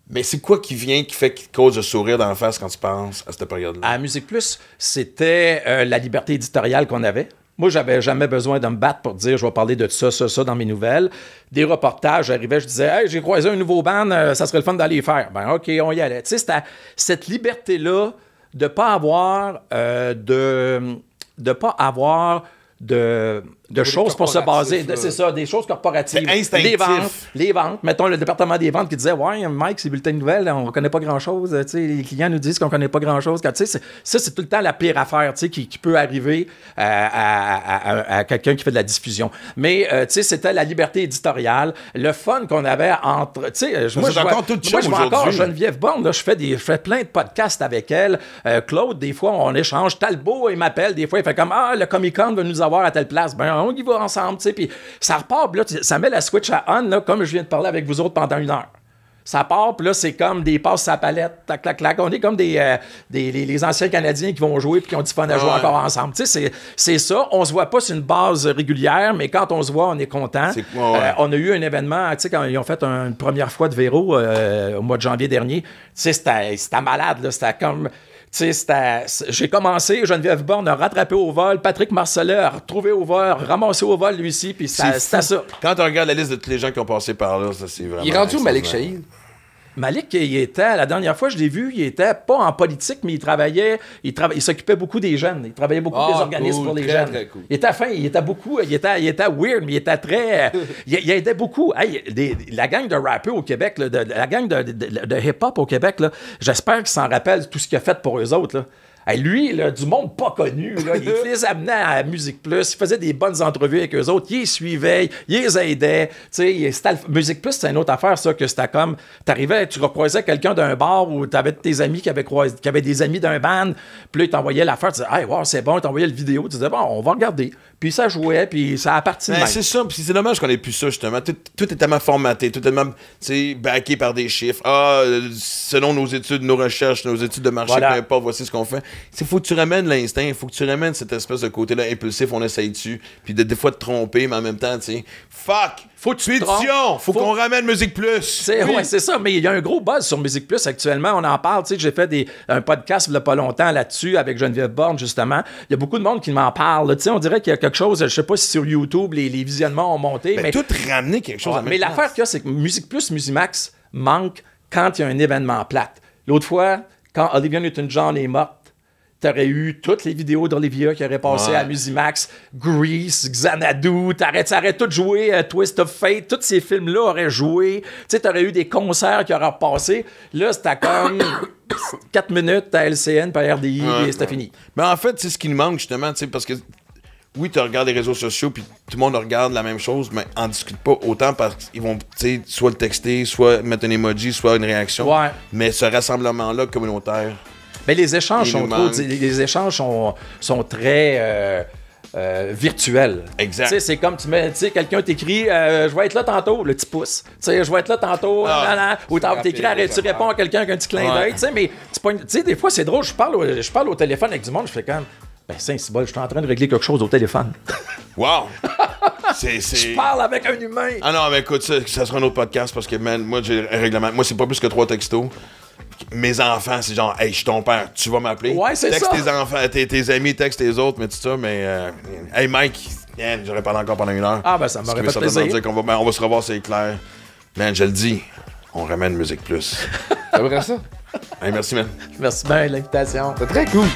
Mais c'est quoi qui fait qui te cause de sourire dans la face quand tu penses à cette période-là? À Musique Plus, c'était la liberté éditoriale qu'on avait. Moi, j'avais jamais besoin de me battre pour dire je vais parler de ça dans mes nouvelles. Des reportages, j'arrivais, je disais hey, j'ai croisé un nouveau band, ça serait le fun d'aller y faire. Ben OK, on y allait. Tu sais, c'était cette liberté-là de pas avoir de choses pour se baser. C'est ça, des choses corporatives. C'est instinctif. Les ventes. Mettons le département des ventes qui disait ouais, Mike, c'est bulletin de nouvelles, on ne connaît pas grand-chose. Les clients nous disent qu'on ne connaît pas grand-chose. Ça, c'est tout le temps la pire affaire qui peut arriver à quelqu'un qui fait de la diffusion. Mais c'était la liberté éditoriale, le fun qu'on avait entre. Moi, je vois encore Geneviève Borne, là, je fais plein de podcasts avec elle. Claude, des fois, on échange. Talbot, il m'appelle, des fois, il fait comme ah, le Comic-Con va nous avoir à telle place. Ben, on y va ensemble, tu sais, puis ça repart, là, ça met la switch à on, là, comme je viens de parler avec vous autres pendant 1 heure. Ça part, puis là, c'est comme des passes à la palette, tac, clac, clac. On est comme les anciens Canadiens qui vont jouer puis qui ont du fun à jouer encore ensemble. Tu sais, c'est ça. On se voit pas sur une base régulière, mais quand on se voit, on est content. On a eu un événement, tu sais, quand ils ont fait une première fois de Véro au mois de janvier dernier, tu sais, c'était malade, là. C'était comme... Tu sais, j'ai commencé, Geneviève Borne a rattrapé au vol, Patrick Marcellet a retrouvé au vol, ramassé au vol lui aussi, puis c'était ça. Quand on regarde la liste de tous les gens qui ont passé par là, ça c'est vraiment. Il est rendu où Malik Shahid? Malik, la dernière fois, je l'ai vu, il était pas en politique, mais il s'occupait beaucoup des jeunes. Il travaillait beaucoup des organismes pour les jeunes. Très cool. Il était fin, il était weird, mais il était très... il aidait beaucoup. Hey, la gang de rappeurs au Québec, là, la gang de hip-hop au Québec, là, j'espère qu'ils s'en rappellent tout ce qu'il a fait pour eux autres, là. Hey, lui, là, du monde pas connu, là, il les amenait à Musique Plus, il faisait des bonnes entrevues avec eux autres, il les suivait, il les aidait. Musique Plus, c'est une autre affaire, ça, que c'était comme, t'arrivais, tu recroisais quelqu'un d'un bar ou t'avais tes amis qui avaient des amis d'un band, puis là, ils t'envoyaient l'affaire, tu disais, hey, wow, c'est bon, ils t'envoyaient le vidéo, tu disais, bon, on va regarder. Puis ça jouait, puis ça appartient. C'est ça, puis c'est dommage qu'on ait plus ça, justement. Tout est tellement formaté, tout est tellement, backé par des chiffres. Selon nos études, nos recherches, nos études de marché, peu importe, voici ce qu'on fait. Il faut que tu ramènes l'instinct, il faut que tu ramènes cette espèce de côté-là impulsif, on essaye dessus, puis des fois de tromper, mais en même temps, tu sais, fuck! Faut que tu faut qu'on ramène Musique Plus! Ouais, c'est ça, mais il y a un gros buzz sur Musique Plus actuellement, on en parle, tu sais, j'ai fait un podcast il y a pas longtemps là-dessus avec Geneviève Borne, justement. Il y a beaucoup de monde qui m'en parle, tu sais, on dirait qu'il y a quelque chose, je sais pas si sur YouTube, les visionnements ont monté, mais... tout ramener quelque chose à mais l'affaire qu'il y a, c'est que Musique Plus, Musimax manque quand il y a un événement plate. L'autre fois, quand Olivia Newton-John est morte, t'aurais eu toutes les vidéos d'Olivia qui auraient passé à Musimax, Grease, Xanadu, t'aurais tout joué, Twist of Fate, tous ces films-là auraient joué. Tu sais, t'aurais eu des concerts qui auraient passé. Là, c'était comme 4 minutes à LCN par RDI et c'était fini. Mais en fait, c'est ce qui nous manque, justement, tu sais, parce que oui, tu regardes les réseaux sociaux, puis tout le monde regarde la même chose, mais en discute pas autant parce qu'ils vont, tu sais, soit le texter, soit mettre un emoji, soit une réaction. Ouais. Mais ce rassemblement-là communautaire... Mais les échanges sont très virtuels. Exact. Tu sais, c'est comme quelqu'un t'écrit je vais être là tantôt, le petit pouce. Tu sais, je vais être là tantôt, ou tu réponds à quelqu'un avec un petit clin d'œil. Tu sais, mais des fois c'est drôle, je parle au téléphone avec du monde, je fais comme Saint-Cybole, je suis en train de régler quelque chose au téléphone. Wow! Je parle avec un humain. Ah non, mais écoute, ça sera un autre podcast parce que, man, moi j'ai un règlement. Moi, c'est pas plus que 3 textos. Mes enfants, c'est genre, hey, je suis ton père, tu vas m'appeler. Ouais, c'est texte ça. Tes enfants, tes amis, texte tes autres, mais tout ça, mais. Hey, Mike, man, j'aurais parlé encore pendant 1 heure. Ah, ben, ça m'aurait fait plaisir. Dire qu'on va, on va se revoir, c'est clair. Man, je le dis, on ramène Musique Plus. T'aimerais ça? Hey, merci, man. Merci bien de l'invitation. C'est très cool.